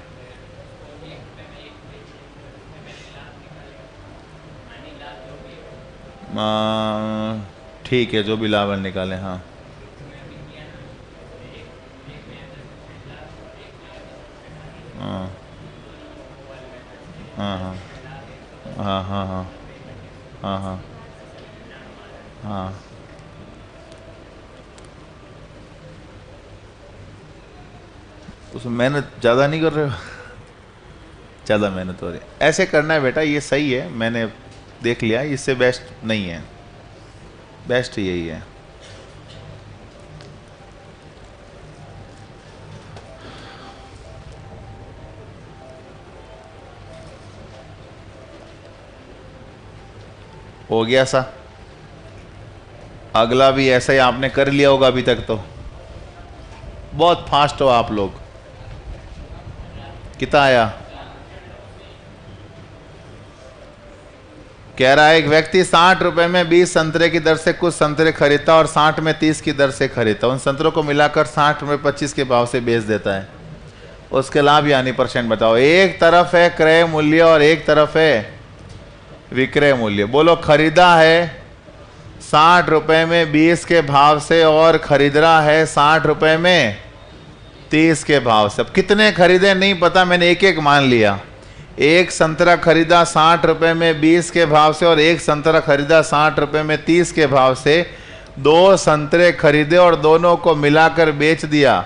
ठीक है, जो भी लाभ निकाले। हाँ हाँ हाँ हाँ हाँ हाँ हाँ हाँ हाँ हाँ, उसमें मेहनत ज़्यादा नहीं कर रहे हो? ज़्यादा मेहनत हो रही है। ऐसे करना है बेटा, ये सही है, मैंने देख लिया, इससे बेस्ट नहीं है, बेस्ट यही है। हो गया सा। अगला भी ऐसा ही आपने कर लिया होगा अभी तक तो। बहुत फास्ट हो आप लोग। कितना आया? कह रहा है एक व्यक्ति 60 रुपए में 20 संतरे की दर से कुछ संतरे खरीदता और 60 में 30 की दर से खरीदता। उन संतरों को मिलाकर 60 में 25 के भाव से बेच देता है। उसके लाभ यानी परसेंट बताओ। एक तरफ है क्रय मूल्य और एक तरफ है विक्रय मूल्य। बोलो खरीदा है 60 रुपए में 20 के भाव से और खरीद रहा है 60 रुपए में 30 के भाव से। अब कितने खरीदे नहीं पता, मैंने एक एक मान लिया। एक संतरा खरीदा 60 रुपए में 20 के भाव से और एक संतरा खरीदा 60 रुपए में 30 के भाव से। 2 संतरे खरीदे और दोनों को मिलाकर बेच दिया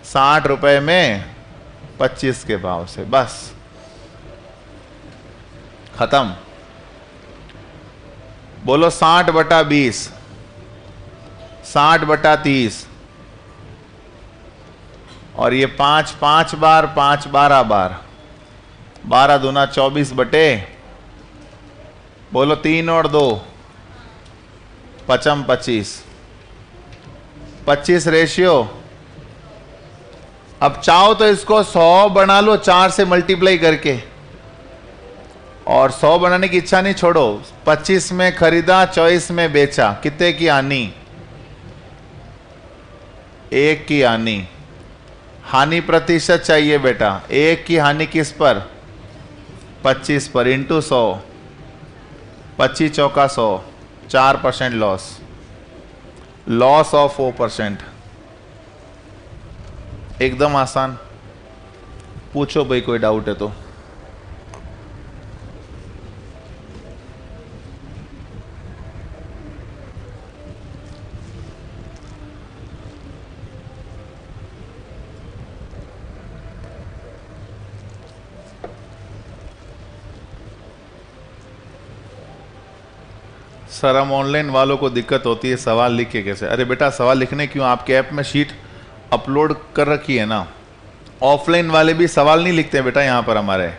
60 रुपए में 25 के भाव से। बस खत्म। बोलो 60 बटा 20, 60 बटा 30, और ये 5 5 बार 5 12 बार, 12 दूना 24 बटे, बोलो 3 और 2 पचम 25, 25 रेशियो। अब चाहो तो इसको 100 बना लो 4 से मल्टीप्लाई करके, और 100 बनाने की इच्छा नहीं छोड़ो। 25 में खरीदा 24 में बेचा, कितने की हानि? 1 की हानि। हानि प्रतिशत चाहिए बेटा। एक की हानि किस पर? 25 पर, इंटू 100, 25 चौका 100, 4% लॉस, लॉस ऑफ 4%। एकदम आसान। पूछो भाई, कोई डाउट है तो। सर हम ऑनलाइन वालों को दिक्कत होती है, सवाल लिख के कैसे? अरे बेटा सवाल लिखने क्यों, आपके ऐप में शीट अपलोड कर रखी है ना। ऑफलाइन वाले भी सवाल नहीं लिखते बेटा, यहाँ पर हमारे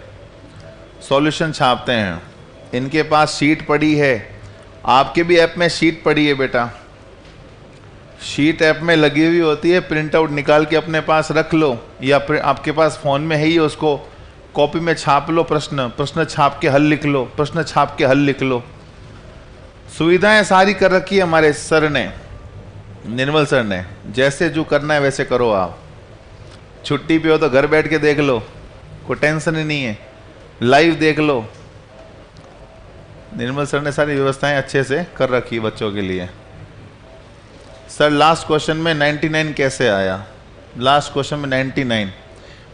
सॉल्यूशन छापते हैं। इनके पास शीट पड़ी है, आपके भी ऐप में शीट पड़ी है बेटा। शीट ऐप में लगी हुई होती है, प्रिंट आउट निकाल के अपने पास रख लो, या आपके पास फ़ोन में है ही, उसको कॉपी में छाप लो। प्रश्न छाप के हल लिख लो, प्रश्न छाप के हल लिख लो। सुविधाएं सारी कर रखी है हमारे सर ने, निर्मल सर ने। जैसे जो करना है वैसे करो आप। छुट्टी पे हो तो घर बैठ के देख लो, कोई टेंशन ही नहीं है, लाइव देख लो। निर्मल सर ने सारी व्यवस्थाएं अच्छे से कर रखी बच्चों के लिए। सर लास्ट क्वेश्चन में 99 कैसे आया? लास्ट क्वेश्चन में 99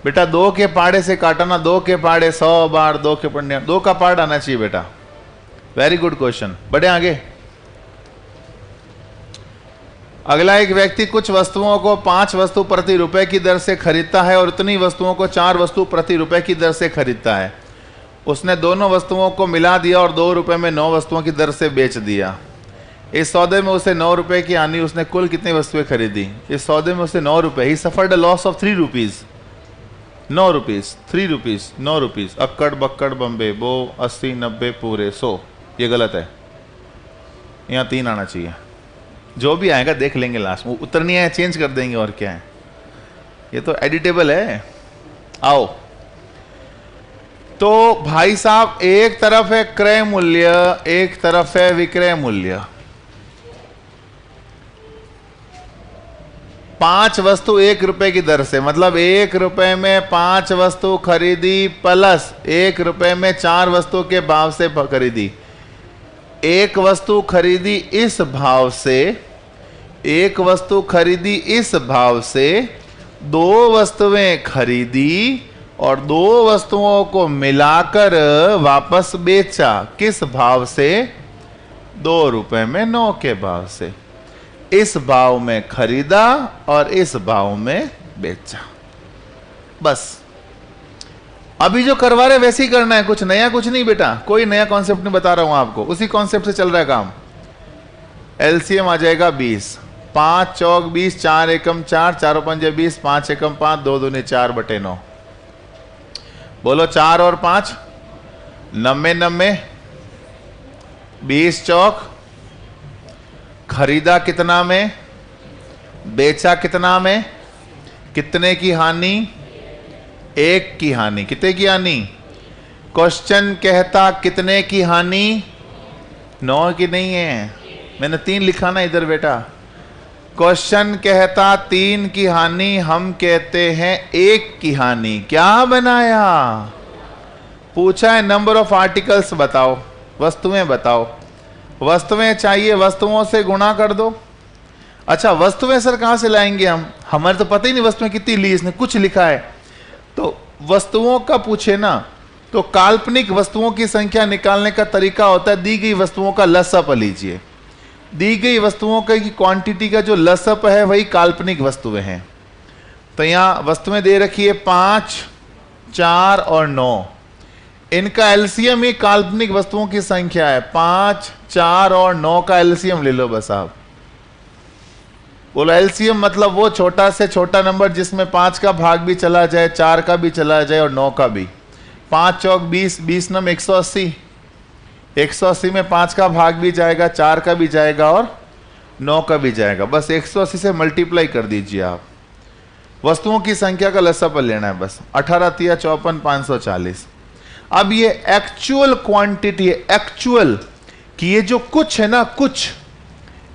बेटा 2 के पहाड़े से काटा ना, 2 के पहाड़े 100 बार 2 के पढ़ने, 2 का पहाड़ आना चाहिए बेटा। Very good question. बढ़े आगे। अगला, एक व्यक्ति कुछ वस्तुओं को 5 वस्तु प्रति रुपए की दर से खरीदता है और उतनी वस्तुओं को 4 वस्तु प्रति रुपए की दर से खरीदता है। उसने दोनों वस्तुओं को मिला दिया और 2 रुपए में 9 वस्तुओं की दर से बेच दिया। इस सौदे में उसे 9 रुपए की हानि। उसने कुल कितनी वस्तुएं खरीदी? इस सौदे में उसे 9 रुपए। He suffered a loss of 3 rupees. 9 rupees, 3 rupees, 9 rupees. अक्कड़ बक्कड़ बम्बे बो 80 90 पूरे 100। ये गलत है, यहाँ 3 आना चाहिए। जो भी आएगा देख लेंगे लास्ट में, उत्तर नहीं आया चेंज कर देंगे, और क्या है, ये तो एडिटेबल है। आओ तो भाई साहब, एक तरफ है क्रय मूल्य, एक तरफ है विक्रय मूल्य। 5 वस्तु 1 रुपए की दर से, मतलब 1 रुपए में 5 वस्तु खरीदी प्लस 1 रुपए में 4 वस्तु के भाव से खरीदी। एक वस्तु खरीदी इस भाव से, एक वस्तु खरीदी इस भाव से, 2 वस्तुएं खरीदी और 2 वस्तुओं को मिलाकर वापस बेचा। किस भाव से? 2 रुपए में 9 के भाव से। इस भाव में खरीदा और इस भाव में बेचा। बस अभी जो करवा रहे वैसे ही करना है, कुछ नया कुछ नहीं बेटा, कोई नया कॉन्सेप्ट नहीं बता रहा हूं आपको, उसी कॉन्सेप्ट से चल रहा है काम। एलसीएम आ जाएगा 20, 5 चौक 20, 4 एकम 4, 4 पंजे 20, 5 एकम 5, 2 दूनी 4 बटे 9। बोलो 4 और 5 90 90, 20 चौक। खरीदा कितना में, बेचा कितना में, कितने की हानि? 1 की हानि। कितने की हानि? क्वेश्चन कहता कितने की हानि? 9 की नहीं है, मैंने 3 लिखा ना इधर बेटा। क्वेश्चन कहता 3 की हानि, हम कहते हैं 1 की हानि। क्या बनाया? पूछा है नंबर ऑफ आर्टिकल्स बताओ, वस्तुएं बताओ। वस्तुएं चाहिए, वस्तुओं से गुणा कर दो। अच्छा वस्तुएं सर कहां से लाएंगे हम? हमारे तो पता ही नहीं वस्तुएं कितनी ली, इसने कुछ लिखा है। तो वस्तुओं का पूछे ना, तो काल्पनिक वस्तुओं की संख्या निकालने का तरीका होता है, दी गई वस्तुओं का लसअप लीजिए। दी गई वस्तुओं की क्वांटिटी का जो लसअप है वही काल्पनिक वस्तुएं हैं। तो यहां वस्तुएं दे रखी है 5, 4 और 9। इनका एलसीएम ही काल्पनिक वस्तुओं की संख्या है। 5, 4 और 9 का एलसीएम ले लो बस आप। बोलो एलसीएम मतलब वो छोटा से छोटा नंबर जिसमें 5 का भाग भी चला जाए, 4 का भी चला जाए और 9 का भी। 5 चौक 20, 20 नम 180। 180 में 5 का भाग भी जाएगा, 4 का भी जाएगा और 9 का भी जाएगा। बस 180 से मल्टीप्लाई कर दीजिए आप। वस्तुओं की संख्या का लसअप लेना है बस। 18 तिया 54, 540। अब ये एक्चुअल क्वांटिटी है, एक्चुअल कि ये जो कुछ है ना, कुछ,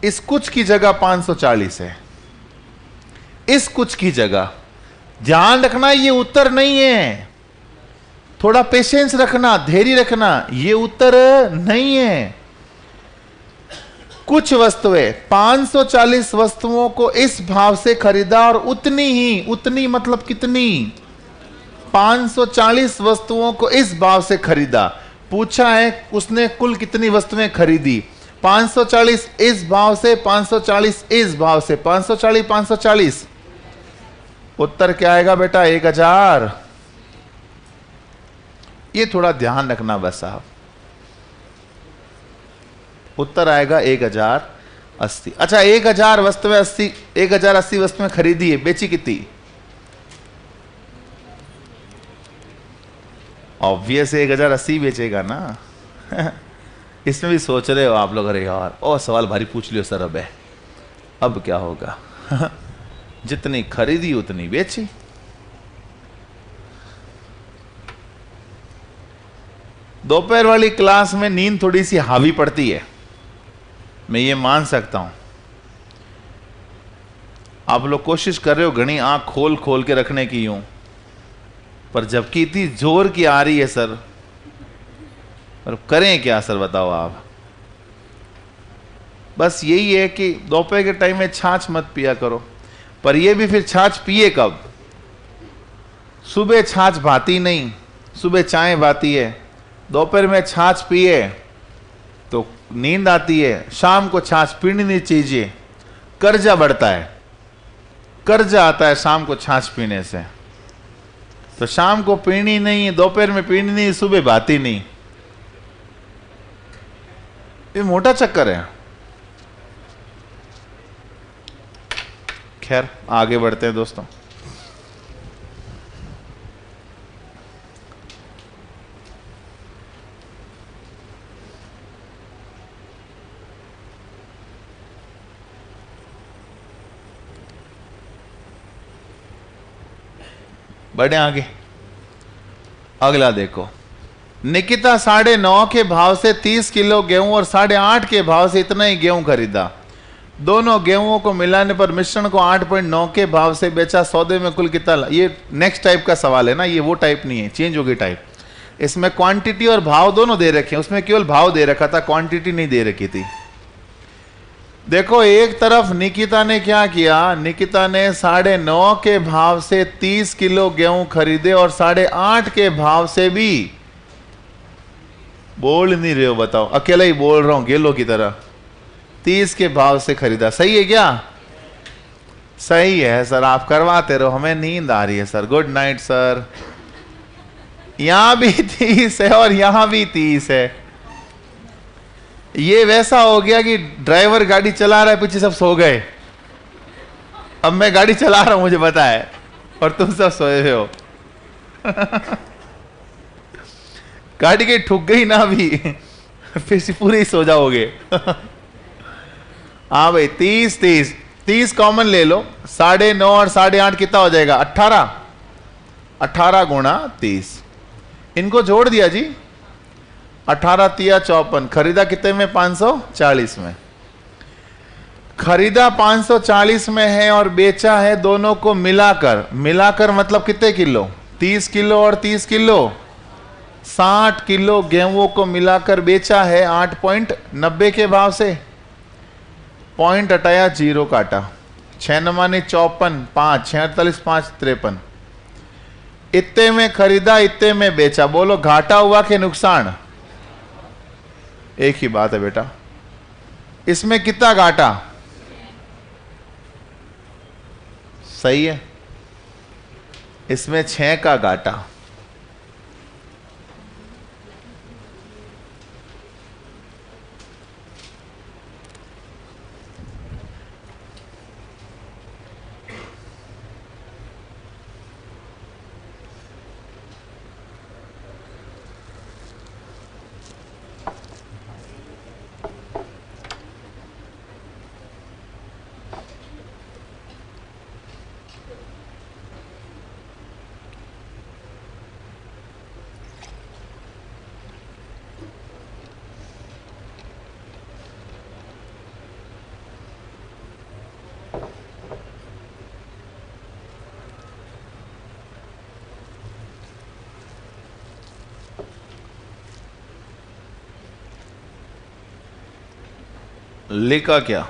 इस कुछ की जगह 540 है, इस कुछ की जगह ध्यान रखना ये उत्तर नहीं है, थोड़ा पेशेंस रखना, धैर्य रखना, ये उत्तर नहीं है। कुछ वस्तुएं 540 वस्तुओं को इस भाव से खरीदा और उतनी मतलब कितनी, 540 वस्तुओं को इस भाव से खरीदा। पूछा है उसने कुल कितनी वस्तुएं खरीदी, 540 इस भाव से, 540 इस भाव से, 540 540, उत्तर क्या आएगा बेटा, 1000। ये थोड़ा ध्यान रखना बस साहब, उत्तर आएगा 1080। अच्छा 1000 वस्तुएं 1080 वस्तुएं खरीदी है, बेची कितनी, ऑब्वियस 1080 बेचेगा ना। इसमें भी सोच रहे हो आप लोग, अरे यार ओ सवाल भारी पूछ लियो सर, अब क्या होगा। जितनी खरीदी उतनी बेची। दोपहर वाली क्लास में नींद थोड़ी सी हावी पड़ती है, मैं ये मान सकता हूं। आप लोग कोशिश कर रहे हो घनी आंख खोल खोल के रखने की यूं, पर जबकि इतनी जोर की आ रही है सर, पर करें क्या सर बताओ आप। बस यही है कि दोपहर के टाइम में छाछ मत पिया करो, पर यह भी फिर छाछ पिए कब, सुबह छाछ भाती नहीं, सुबह चाय भाती है, दोपहर में छाछ पिए तो नींद आती है, शाम को छाछ पीनी नहीं चाहिए, कर्जा बढ़ता है, कर्जा आता है शाम को छाछ पीने से। तो शाम को पीनी नहीं, दोपहर में पीनी नहीं, सुबह भाती नहीं, ये मोटा चक्कर है। खैर आगे बढ़ते हैं दोस्तों। बढ़े आगे, अगला देखो। निकिता 9.5 के भाव से 30 किलो गेहूं और 8.5 के भाव से इतना ही गेहूं खरीदा। दोनों गेहूं को मिलाने पर मिश्रण को 8.9 के भाव से बेचा। सौदे में कुल कितना, ये नेक्स्ट टाइप का सवाल है ना, ये वो टाइप नहीं है, चेंज होगी टाइप। इसमें क्वांटिटी और भाव दोनों दे रखे हैं, उसमें केवल भाव दे रखा था, क्वांटिटी नहीं दे रखी थी। देखो एक तरफ निकिता ने क्या किया, निकिता ने 9.5 के भाव से 30 किलो गेहूं खरीदे और 8.5 के भाव से भी, बोल नहीं रहे हो बताओ, अकेला ही बोल रहा हूं गेलो की तरह, 30 के भाव से खरीदा। सही है क्या, सही है सर, आप करवाते रहो, हमें नींद आ रही है सर, गुड नाइट सर। यहां भी 30 है और यहां भी 30 है। ये वैसा हो गया कि ड्राइवर गाड़ी चला रहा है, पीछे सब सो गए, अब मैं गाड़ी चला रहा हूं मुझे पता है, और तुम सब सोए हुए हो। गाड़ी के ठुक गई ना अभी, फिर से पूरे ही सो जाओगे। हाँ भाई 30 कॉमन ले लो, 9.5 और 8.5 कितना हो जाएगा, 18 गुणा 30, इनको जोड़ दिया जी, 18 तिया 54, खरीदा कितने में, 540 में। खरीदा 540 में है और बेचा है दोनों को मिलाकर मतलब कितने किलो, 30 किलो और 30 किलो, 60 किलो गेहूं को मिलाकर बेचा है 8.90 के भाव से। पॉइंट हटाया, जीरो काटा, 6 नमानी 54, 5 46 5 53, इतने में खरीदा इतने में बेचा। बोलो घाटा हुआ कि नुकसान, एक ही बात है बेटा। इसमें कितना घाटा, सही है, इसमें 6 का घाटा। लिखा क्या?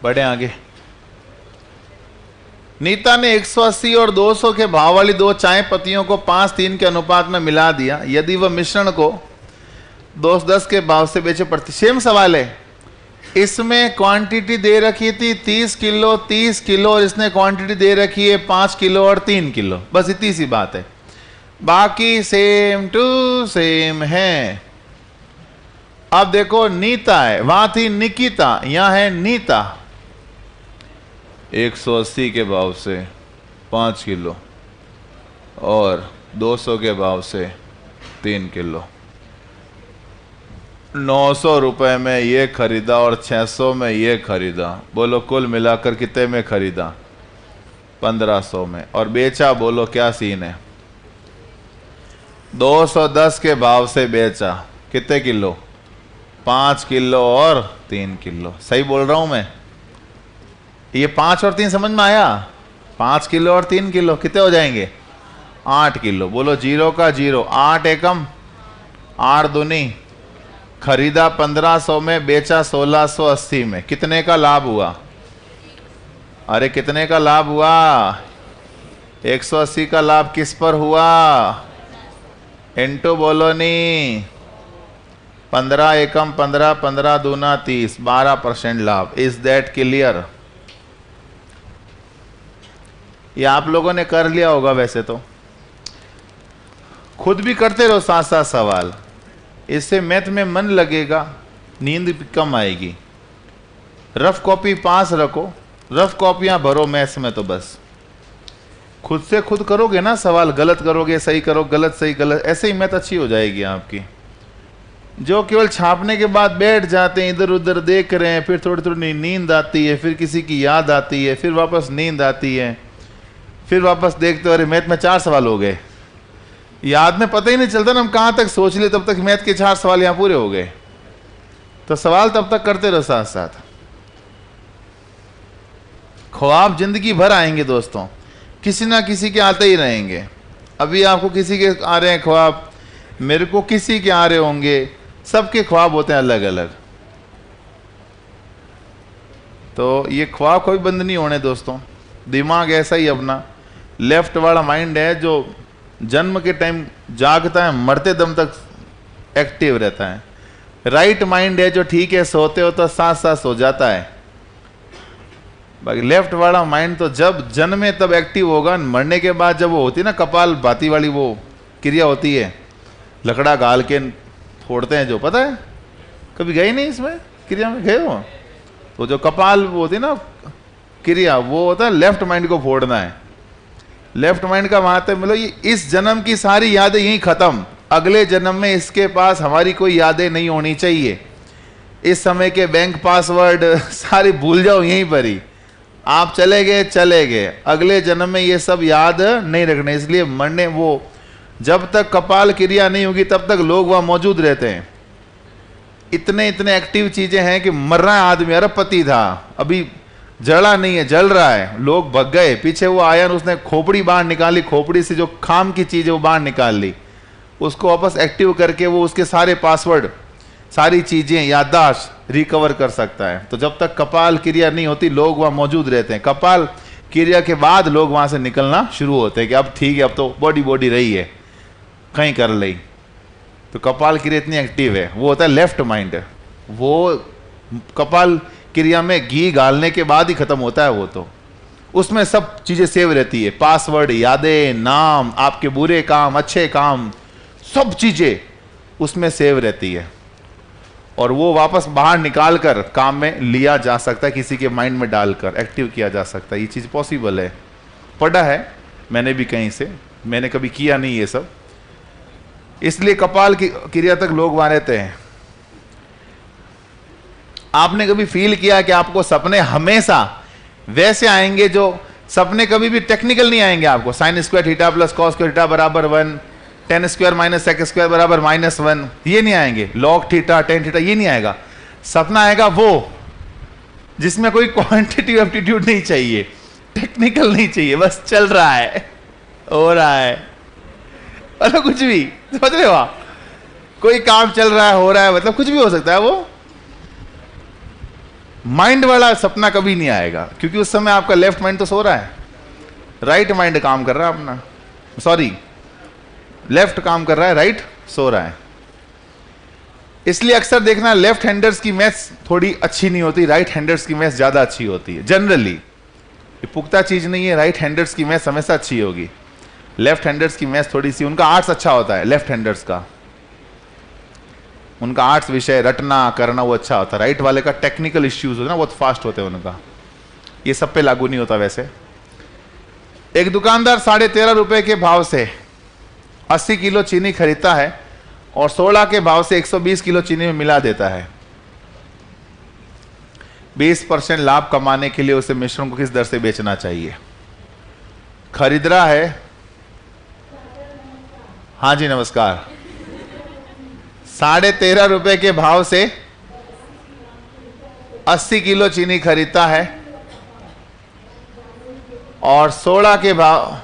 बढ़े आगे। नीता ने 180 और 200 के भाव वाली दो चाय पत्तियों को 5-3 के अनुपात में मिला दिया। यदि वह मिश्रण को 210 के भाव से बेचे पड़ती। सेम सवाल है, इसमें क्वांटिटी दे रखी थी 30 किलो 30 किलो और इसने क्वांटिटी दे रखी है 5 किलो और 3 किलो, बस इतनी सी बात है, बाकी सेम टू सेम है। अब देखो नीता है, वहां थी निकिता, यहां है नीता। 180 के भाव से 5 किलो और 200 के भाव से 3 किलो। 900 रुपए में ये खरीदा और 600 में ये खरीदा। बोलो कुल मिलाकर कितने में खरीदा? 1500 में। और बेचा, बोलो क्या सीन है? 210 के भाव से बेचा। कितने किलो? 5 किलो और 3 किलो। सही बोल रहा हूं मैं? ये 5 और 3 समझ में आया? 5 किलो और 3 किलो कितने हो जाएंगे? 8 किलो। बोलो जीरो का जीरो, 8 एकम 8 दूनी। खरीदा 1500 में, बेचा 1680 में। कितने का लाभ हुआ? अरे कितने का लाभ हुआ? 180 का लाभ किस पर हुआ? इंटू बोलो नी। 15 एकम 15, 15 दूना 30, 12% लाभ। Is that clear? ये आप लोगों ने कर लिया होगा वैसे तो, खुद भी करते रहो साथ साथ सवाल, इससे मैथ में मन लगेगा, नींद भी कम आएगी। रफ कॉपी पास रखो, रफ कॉपियां भरो मैथ्स में, तो बस खुद से खुद करोगे ना सवाल, गलत करोगे सही करो, गलत सही गलत, ऐसे ही मैथ अच्छी हो जाएगी आपकी। जो केवल छापने के बाद बैठ जाते हैं, इधर उधर देख रहे हैं, फिर थोड़ी थोड़ी नींद आती है, फिर किसी की याद आती है, फिर वापस नींद आती है, फिर वापस देखते हो अरे मैथ में 4 सवाल हो गए, याद में पता ही नहीं चलता ना हम कहां तक सोच लिए, तब तक मैथ के 4 सवाल यहां पूरे हो गए। तो सवाल तब तक करते रहो साथ साथ। ख्वाब जिंदगी भर आएंगे दोस्तों, किसी ना किसी के आते ही रहेंगे। अभी आपको किसी के आ रहे हैं ख्वाब, मेरे को किसी के आ रहे होंगे, सबके ख्वाब होते हैं अलग अलग। तो ये ख्वाब कोई बंद नहीं होने दोस्तों। दिमाग ऐसा ही अपना लेफ्ट वाला माइंड है जो जन्म के टाइम जागता है, मरते दम तक एक्टिव रहता है। राइट माइंड है जो ठीक है, सोते हो तो साथ साथ सो जाता है। बाकी लेफ्ट वाला माइंड तो जब जन्मे तब एक्टिव होगा, मरने के बाद जब वो होती है ना कपाल भाती वाली वो क्रिया होती है, लकड़ा गाल के फोड़ते हैं जो, पता है? कभी गए नहीं इसमें क्रिया में? गए हो? तो जो कपाल वो होती है ना क्रिया, वो होता है लेफ्ट माइंड को फोड़ना है। लेफ्ट माइंड का मतलब मिलो ये इस जन्म की सारी यादें यहीं खत्म, अगले जन्म में इसके पास हमारी कोई यादें नहीं होनी चाहिए। इस समय के बैंक पासवर्ड सारी भूल जाओ यहीं पर ही, आप चले गए, अगले जन्म में ये सब याद नहीं रखने। इसलिए मरने वो जब तक कपाल क्रिया नहीं होगी तब तक लोग वहां मौजूद रहते हैं। इतने एक्टिव चीजें हैं कि मर रहा है आदमी, अरबपति था, अभी जला नहीं है, जल रहा है, लोग भग गए, पीछे वो आया, उसने खोपड़ी बाहर निकाली, खोपड़ी से जो खाम की चीज है वो बाहर निकाल ली, उसको वापस एक्टिव करके वो उसके सारे पासवर्ड, सारी चीजें, याददाश्त रिकवर कर सकता है। तो जब तक कपाल क्रिया नहीं होती लोग वहां मौजूद रहते हैं। कपाल क्रिया के बाद लोग वहां से निकलना शुरू होते हैं कि अब ठीक है, अब तो बॉडी रही है, कहीं कर ली। तो कपाल क्रिया इतनी एक्टिव है, वो होता है लेफ्ट माइंड। वो कपाल क्रिया में घी गालने के बाद ही खत्म होता है वो, तो उसमें सब चीजें सेव रहती है, पासवर्ड, यादें, नाम, आपके बुरे काम, अच्छे काम, सब चीजें उसमें सेव रहती है। और वो वापस बाहर निकालकर काम में लिया जा सकता है, किसी के माइंड में डालकर एक्टिव किया जा सकता है। ये चीज पॉसिबल है, पढ़ा है मैंने भी कहीं से, मैंने कभी किया नहीं ये सब, इसलिए कपाल की क्रिया तक लोग वहां रहते हैं। आपने कभी फील किया कि आपको सपने हमेशा वैसे आएंगे, जो सपने कभी भी टेक्निकल नहीं आएंगे आपको, sine square theta plus cos square theta बराबर 1, 10 स्क्वायर माइनस सेक स्क्वायर बराबर -1, ये नहीं आएंगे। लॉग थीटा, टेन थीटा, ये नहीं आएगा। सपना आएगा वो जिसमें कोई क्वांटिटी एप्टीट्यूड नहीं चाहिए, टेक्निकल नहीं चाहिए, बस चल रहा है, हो रहा है, मतलब कुछ भी, समझ रहे हो आप? कोई काम चल रहा है, हो रहा है, मतलब कुछ भी हो सकता है। वो माइंड वाला सपना कभी नहीं आएगा, क्योंकि उस समय आपका लेफ्ट माइंड तो सो रहा है, राइट माइंड काम कर रहा है अपना, सॉरी लेफ्ट काम कर रहा है, राइट सो रहा है। इसलिए अक्सर देखना लेफ्ट हैंडर्स की मैथ्स थोड़ी अच्छी नहीं होती, राइट हैंडर्स की मैथ्स ज्यादा अच्छी होती है जनरली। ये पुख्ता चीज नहीं है, राइट हैंडर्स की मैथ्स हमेशा अच्छी होगी, लेफ्ट हैंडर्स की मैथ्स थोड़ी सी, उनका आर्ट्स अच्छा होता है लेफ्ट हैंडर्स का, उनका आर्ट्स विषय रटना करना वो अच्छा होता है। राइट वाले का टेक्निकल इश्यूज होता है ना, बहुत फास्ट होते हैं उनका, ये सब पे लागू नहीं होता। वैसे एक दुकानदार 13.5 रुपए के भाव से 80 किलो चीनी खरीदता है और 16 के भाव से 120 किलो चीनी में मिला देता है। 20% लाभ कमाने के लिए उसे मिश्रण को किस दर से बेचना चाहिए? खरीद रहा है, हाँ जी नमस्कार, 13.5 रुपए के भाव से 80 किलो चीनी खरीदता है और 16 के भाव,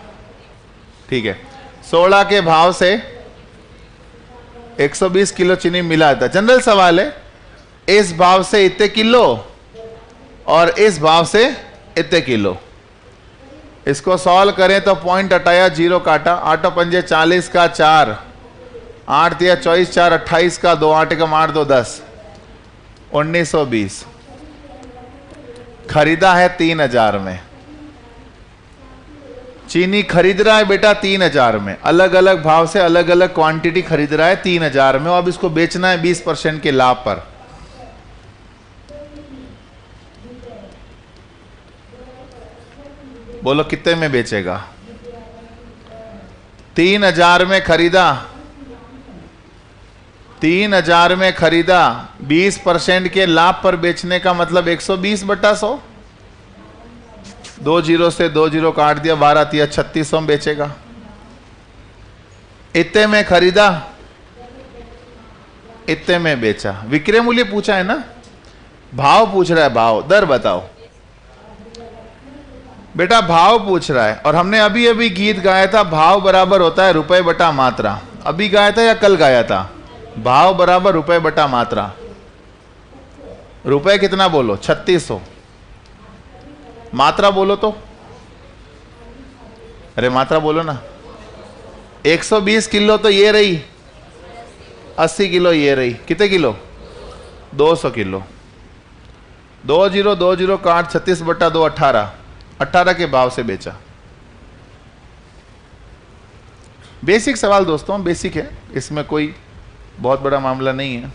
ठीक है, 16 के भाव से 120 किलो चीनी मिला था। जनरल सवाल है, इस भाव से इतने किलो और इस भाव से इतने किलो, इसको सॉल्व करें तो पॉइंट हटाया, जीरो काटा, 8 पंजे 40 का 4, 8 दिया 24, 4 28 का 2, 8 कम 8 2 10, 1920 खरीदा है 3000 में। चीनी खरीद रहा है बेटा 3000 में, अलग अलग भाव से अलग अलग क्वांटिटी खरीद रहा है 3000 में, और अब इसको बेचना है 20% के लाभ पर। बोलो कितने में बेचेगा? 3000 में खरीदा, 3000 में खरीदा, 20% के लाभ पर बेचने का मतलब 120/100, 2 जीरो से 2 जीरो काट दिया, 12 तिया 3600 में बेचेगा। इतने में खरीदा, इतने में बेचा। विक्रय मूल्य पूछा है ना, भाव पूछ रहा है, भाव दर बताओ बेटा, भाव पूछ रहा है। और हमने अभी अभी गीत गाया था, भाव बराबर होता है रुपए बटा मात्रा। अभी गाया था या कल गाया था? भाव बराबर रुपए बटा मात्रा। रुपए कितना बोलो? 3600। मात्रा बोलो तो, अरे मात्रा बोलो ना। 120 किलो तो ये रही, 80 किलो ये रही, कितने किलो? 200 किलो। 2 जीरो काट 36/2 18, 18 के भाव से बेचा। बेसिक सवाल दोस्तों, बेसिक है, इसमें कोई बहुत बड़ा मामला नहीं है।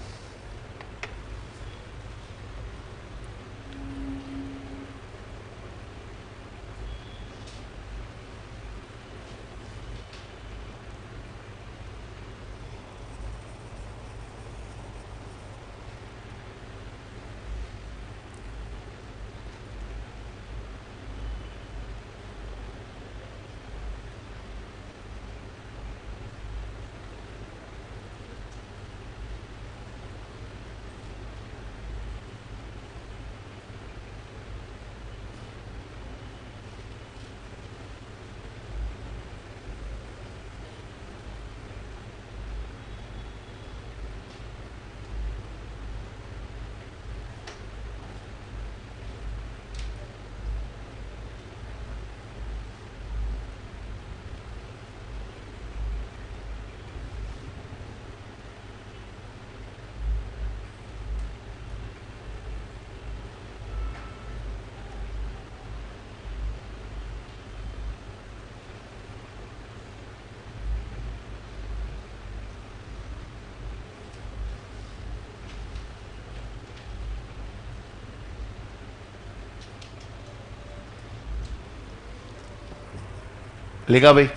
लिखा भाई,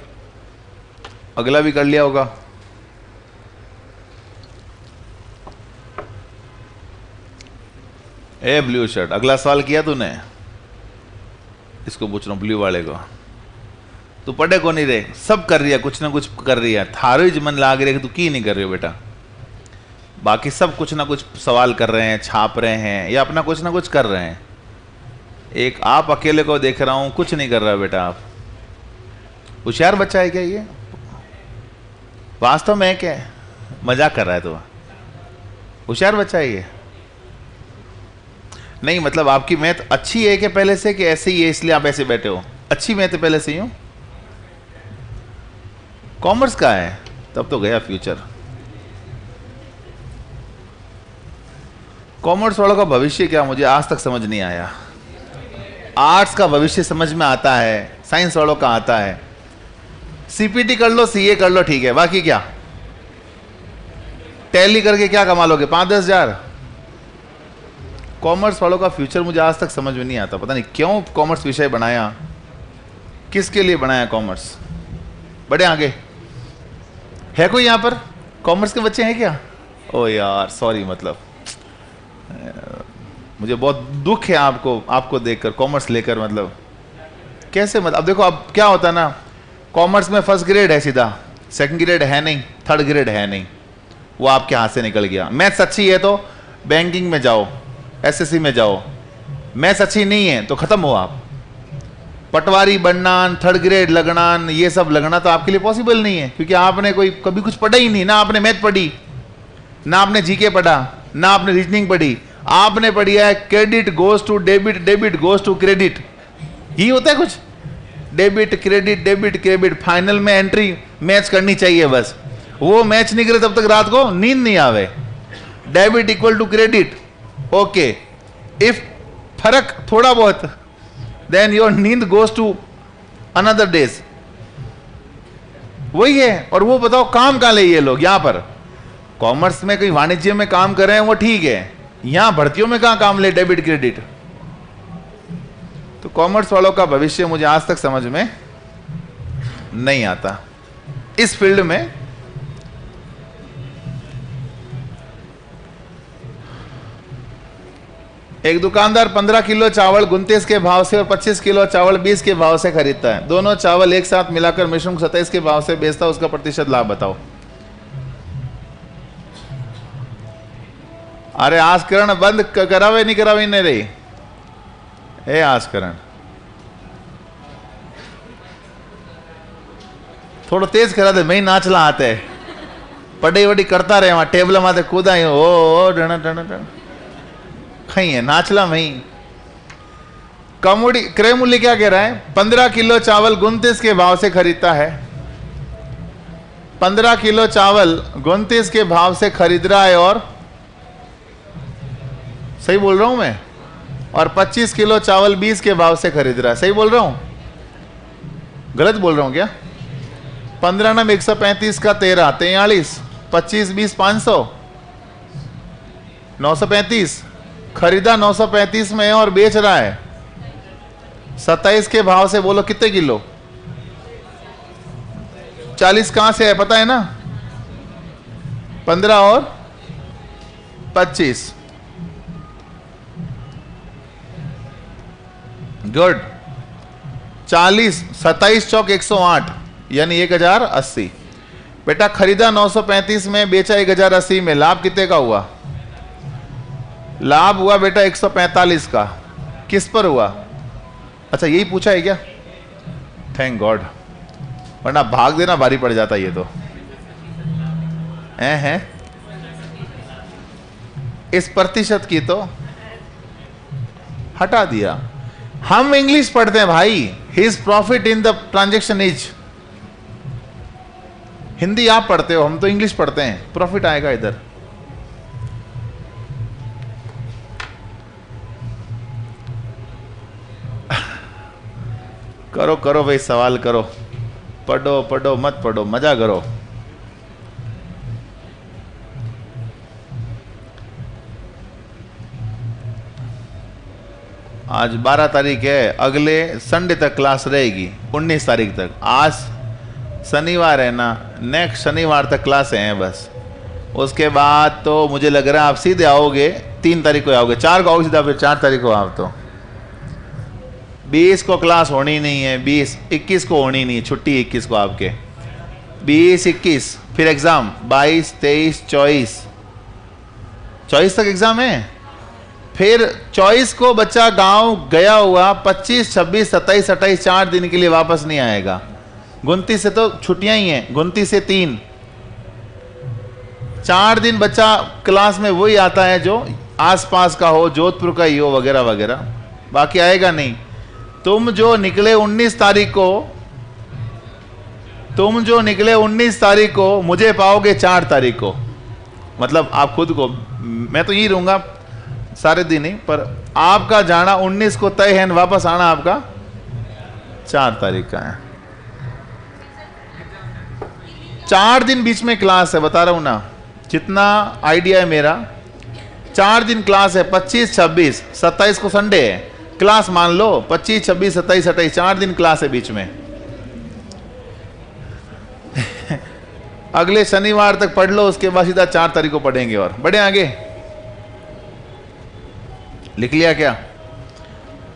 अगला भी कर लिया होगा। ए ब्लू शर्ट, अगला सवाल किया तूने? इसको पूछ रहा हूं, ब्लू वाले को। तू पढ़े को नहीं रे, सब कर रही है, कुछ ना कुछ कर रही है, थारो ही मन लाग रही है कि तू की नहीं कर रही हो बेटा। बाकी सब कुछ ना कुछ सवाल कर रहे हैं, छाप रहे हैं या अपना कुछ ना कुछ कर रहे हैं। एक आप अकेले को देख रहा हूं, कुछ नहीं कर रहा बेटा। आप होशियार बच्चा है क्या ये? वास्तव में क्या है, मजाक कर रहा है? तो होशियार बच्चा है ये? नहीं मतलब आपकी मैथ अच्छी है कि पहले से, कि ऐसे ही है इसलिए आप ऐसे बैठे हो? अच्छी मैथ पहले से ही हो? कॉमर्स का है तब तो गया फ्यूचर। कॉमर्स वालों का भविष्य क्या, मुझे आज तक समझ नहीं आया। आर्ट्स का भविष्य समझ में आता है, साइंस वालों का आता है। सीपीटी कर लो, सीए कर लो, ठीक है, बाकी क्या? टैली करके क्या कमा लोगे? 5-10 हजार। कॉमर्स वालों का फ्यूचर मुझे आज तक समझ में नहीं आता। पता नहीं क्यों कॉमर्स विषय बनाया, किसके लिए बनाया कॉमर्स? बड़े आगे है कोई यहाँ पर कॉमर्स के बच्चे हैं क्या? ओ यार सॉरी, मतलब मुझे बहुत दुख है आपको देखकर, कॉमर्स लेकर। मतलब कैसे, मतलब अब देखो, अब क्या होता है ना, कॉमर्स में फर्स्ट ग्रेड है सीधा, सेकंड ग्रेड है नहीं, थर्ड ग्रेड है नहीं, वो आपके हाथ से निकल गया। मैथ्स अच्छी है तो बैंकिंग में जाओ, एसएससी में जाओ। मैथ्स अच्छी नहीं है तो खत्म हो आप। पटवारी बनना, थर्ड ग्रेड लगना, ये सब लगना तो आपके लिए पॉसिबल नहीं है, क्योंकि आपने कभी कुछ पढ़ा ही नहीं। ना आपने मैथ पढ़ी, ना आपने जीके पढ़ा, ना आपने रीजनिंग पढ़ी। आपने पढ़ी है credit goes to debit, debit goes to credit. यही होता है कुछ, debit credit, debit credit, final में एंट्री मैच करनी चाहिए बस। वो मैच नहीं करे तब तक रात को नींद नहीं आवे। Debit equal to credit, okay, if फर्क थोड़ा बहुत, देन योर नींद गोज टू अनदर डेज। वही है। और वो बताओ काम कहां ले ये लोग? यहां पर कॉमर्स में कहीं वाणिज्य में काम कर रहे हैं वो ठीक है, यहां भर्तियों में कहां काम ले डेबिट क्रेडिट? तो कॉमर्स वालों का भविष्य मुझे आज तक समझ में नहीं आता इस फील्ड में। एक दुकानदार 15 किलो चावल 29 के भाव से और 25 किलो चावल 20 के भाव से खरीदता है। दोनों चावल एक साथ मिलाकर मिश्रण 27 के भाव से बेचता है, उसका प्रतिशत लाभ बताओ। अरे आस्करण बंद करावे नहीं करावे नहीं रही ए आस्करण, थोड़ा तेज करा दे। मैं ही नाचला आते पढ़ाई वड़ी करता रहे, वहां टेबल माथे कूदा ओ डण डण डण खई है, नाचला मई। कमोडी क्रय मूल्य क्या कह रहा है? 15 किलो चावल 29 के भाव से खरीदता है। 15 किलो चावल 29 के भाव से खरीद रहा है, और सही बोल रहा हूं मैं? और 25 किलो चावल 20 के भाव से खरीद रहा है। सही बोल रहा हूं? गलत बोल रहा हूं क्या? 15 नम 135 का 13 43, 25 20 500 935। खरीदा 935 में और बेच रहा है 27 के भाव से। बोलो कितने किलो? 40 कहां से है पता है ना? 15 और 25, गुड। 40 27 चौक 108 यानी 1080। बेटा खरीदा 935 में, बेचा 1080 में, लाभ कितने का हुआ? लाभ हुआ बेटा 145 का। किस पर हुआ? अच्छा यही पूछा है क्या? थैंक गॉड, वरना भाग देना भारी पड़ जाता ये तो है। इस प्रतिशत की तो हटा दिया। हम इंग्लिश पढ़ते हैं भाई। His profit in the transaction is, Hindi आप पढ़ते हो, हम तो इंग्लिश पढ़ते हैं। प्रॉफिट आएगा इधर। करो करो भाई, सवाल करो, पढ़ो पढ़ो मत पढ़ो, मजा करो। आज 12 तारीख है, अगले संडे तक क्लास रहेगी, 19 तारीख तक। आज शनिवार है ना, नेक्स्ट शनिवार तक क्लास हैं बस। उसके बाद तो मुझे लग रहा है आप सीधे आओगे 3 तारीख को आओगे, 4 को आओगे सीधा, फिर 4 तारीख को आप तो 20 को क्लास होनी नहीं है, 21 को होनी नहीं है, छुट्टी 21 को आपके, 20, 21, फिर एग्जाम 22, 23, 24 तक एग्जाम है। फिर 24 को बच्चा गांव गया हुआ, 25, 26, 27, 28 4 दिन के लिए वापस नहीं आएगा। 29 से तो छुट्टियां ही हैं, 29 से 3, 4 दिन बच्चा क्लास में वही आता है जो आसपास का हो, जोधपुर का ही हो वगैरह वगैरह, बाकी आएगा नहीं। तुम जो निकले 19 तारीख को मुझे पाओगे 4 तारीख को, मतलब आप खुद को, मैं तो यही रहूंगा सारे दिन ही, पर आपका जाना 19 को तय है, वापस आना आपका 4 तारीख का है। 4 दिन बीच में क्लास है, बता रहा हूं ना, जितना आइडिया है मेरा, 4 दिन क्लास है, 25, 26, 27 को संडे है, क्लास मान लो 25, 26, 27, 28 4 दिन क्लास है बीच में। अगले शनिवार तक पढ़ लो, उसके बाद सीधा 4 तारीख को पढ़ेंगे और बढ़े आगे। लिख लिया क्या?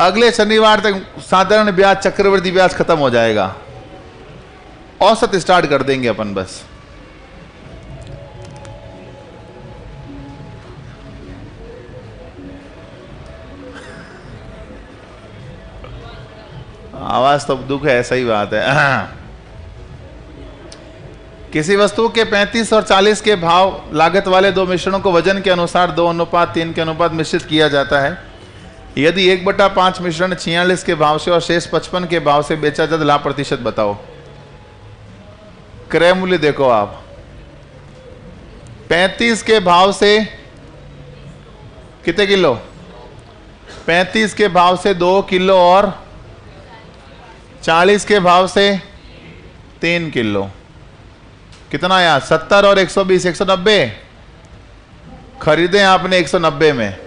अगले शनिवार तक साधारण ब्याज, चक्रवृद्धि ब्याज खत्म हो जाएगा, औसत स्टार्ट कर देंगे अपन बस। आवाज तो दुख है, सही बात है। किसी वस्तु के 35 और 40 के भाव लागत वाले दो मिश्रणों को वजन के अनुसार 2:3 के अनुपात मिश्रित किया जाता है। यदि 1/5 मिश्रण 46 के भाव से और शेष 55 के भाव से बेचा जाए, लाभ प्रतिशत बताओ। क्रय मूल्य देखो आप, 35 के भाव से कितने किलो? 35 के भाव से 2 किलो और 40 के भाव से 3 किलो, कितना आया? 70 और 120, 190। खरीदे आपने 190 में,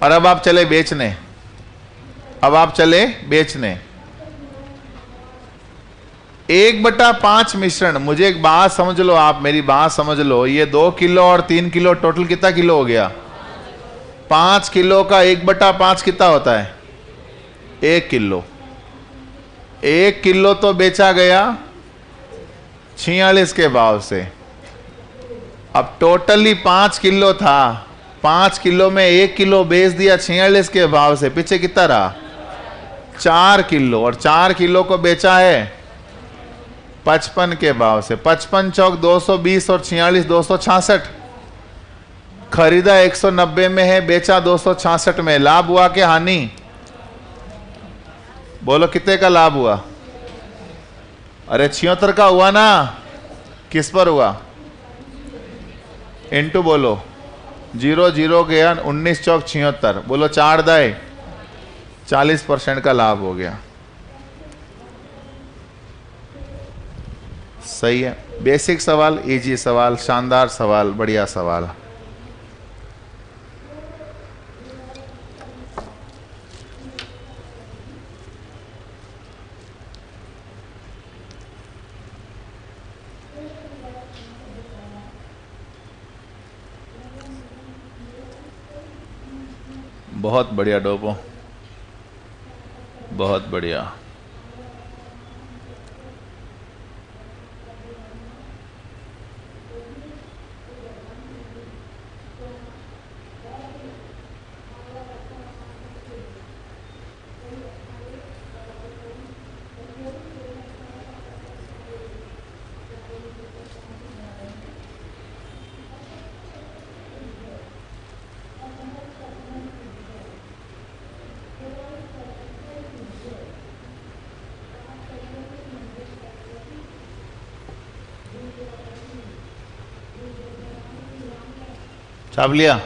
और अब आप चले बेचने, 1/5 मिश्रण। मुझे एक बात समझ लो, आप मेरी बात समझ लो, ये 2 किलो और 3 किलो टोटल कितना किलो हो गया? 5 किलो का 1/5 कितना होता है? 1 किलो। 1 किलो तो बेचा गया 46 के भाव से। अब टोटली 5 किलो था, 5 किलो में 1 किलो बेच दिया 46 के भाव से, पीछे कितना रहा? 4 किलो, और 4 किलो को बेचा है 55 के भाव से। 55 चौक 220 और 46 266। खरीदा 190 में है, बेचा 266 में। लाभ हुआ कि हानि? बोलो कितने का लाभ हुआ? अरे 76 का हुआ ना। किस पर हुआ? इनटू बोलो, 0 0 गया 19 चौक 76, बोलो 4 दाए 40% का लाभ हो गया। सही है। बेसिक सवाल, इजी सवाल, शानदार सवाल, बढ़िया सवाल। बहुत बढ़िया डोपो, बहुत बढ़िया। छाप लिया?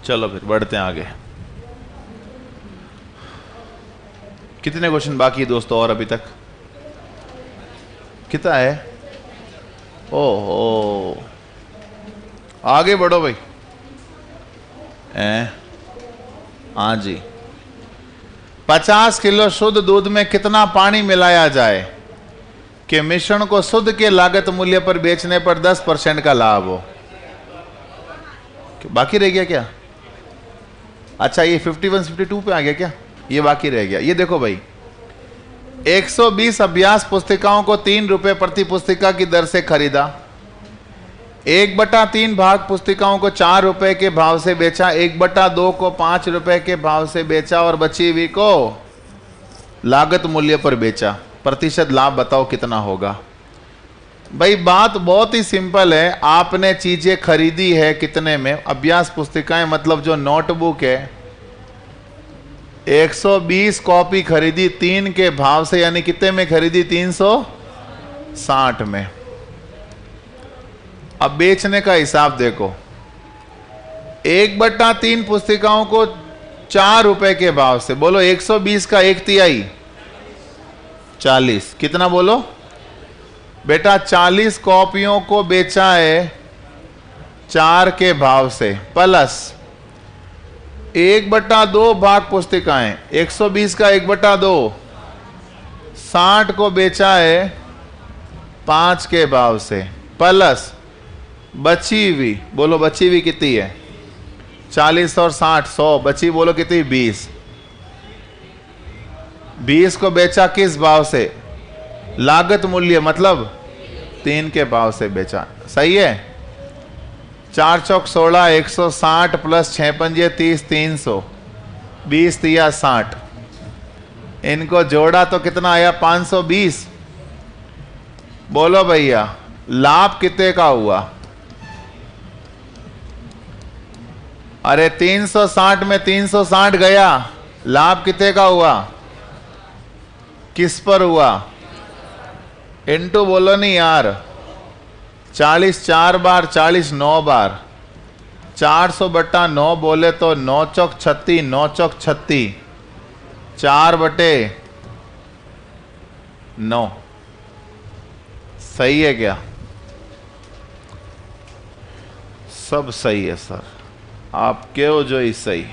चलो फिर बढ़ते हैं आगे। कितने क्वेश्चन बाकी है दोस्तों और अभी तक? कितना है? ओहो, आगे बढ़ो भाई। हाँ जी। 50 किलो शुद्ध दूध में कितना पानी मिलाया जाए कि मिश्रण को शुद्ध के लागत मूल्य पर बेचने पर 10% का लाभ हो? बाकी रह गया क्या? अच्छा, ये 51 52 पे आ गया क्या? ये बाकी रह गया। ये देखो भाई, 120 अभ्यास पुस्तिकाओं को 3 रुपए प्रति पुस्तिका की दर से खरीदा। 1/3 भाग पुस्तिकाओं को 4 रुपए के भाव से बेचा। 1/2 को 5 रुपए के भाव से बेचा और बची हुई को लागत मूल्य पर बेचा। प्रतिशत लाभ बताओ कितना होगा। भाई बात बहुत ही सिंपल है। आपने चीजें खरीदी है कितने में? अभ्यास पुस्तिकाएं मतलब जो नोटबुक है, 120 कॉपी खरीदी 3 के भाव से, यानी कितने में खरीदी? 360 में। अब बेचने का हिसाब देखो, 1/3 पुस्तिकाओं को 4 रुपए के भाव से, बोलो 120 का 1/3 40, कितना बोलो बेटा? 40 कॉपियों को बेचा है 4 के भाव से, प्लस 1/2 भाग पुस्तिकाएं, 120 का 1/2 60 को बेचा है 5 के भाव से, प्लस बची हुई, बोलो बची हुई कितनी है? 40 और 60 100, बची बोलो कितनी? 20। 20 को बेचा किस भाव से? लागत मूल्य मतलब 3 के भाव से बेचा। सही है? 4 चौक 16, 160 प्लस 6 पंजे 30, 300, 20 तिया 60, इनको जोड़ा तो कितना आया? 520। बोलो भैया लाभ कितने का हुआ? अरे 360 में 360 गया, लाभ कितने का हुआ? किस पर हुआ? इनटू बोलो नहीं यार, 40 4 बार, 40 9 बार, 400/9 बोले तो 9 चौक 36, 9 चौक 36, 4/9। सही है क्या? सब सही है सर, आप क्यों जो ही सही।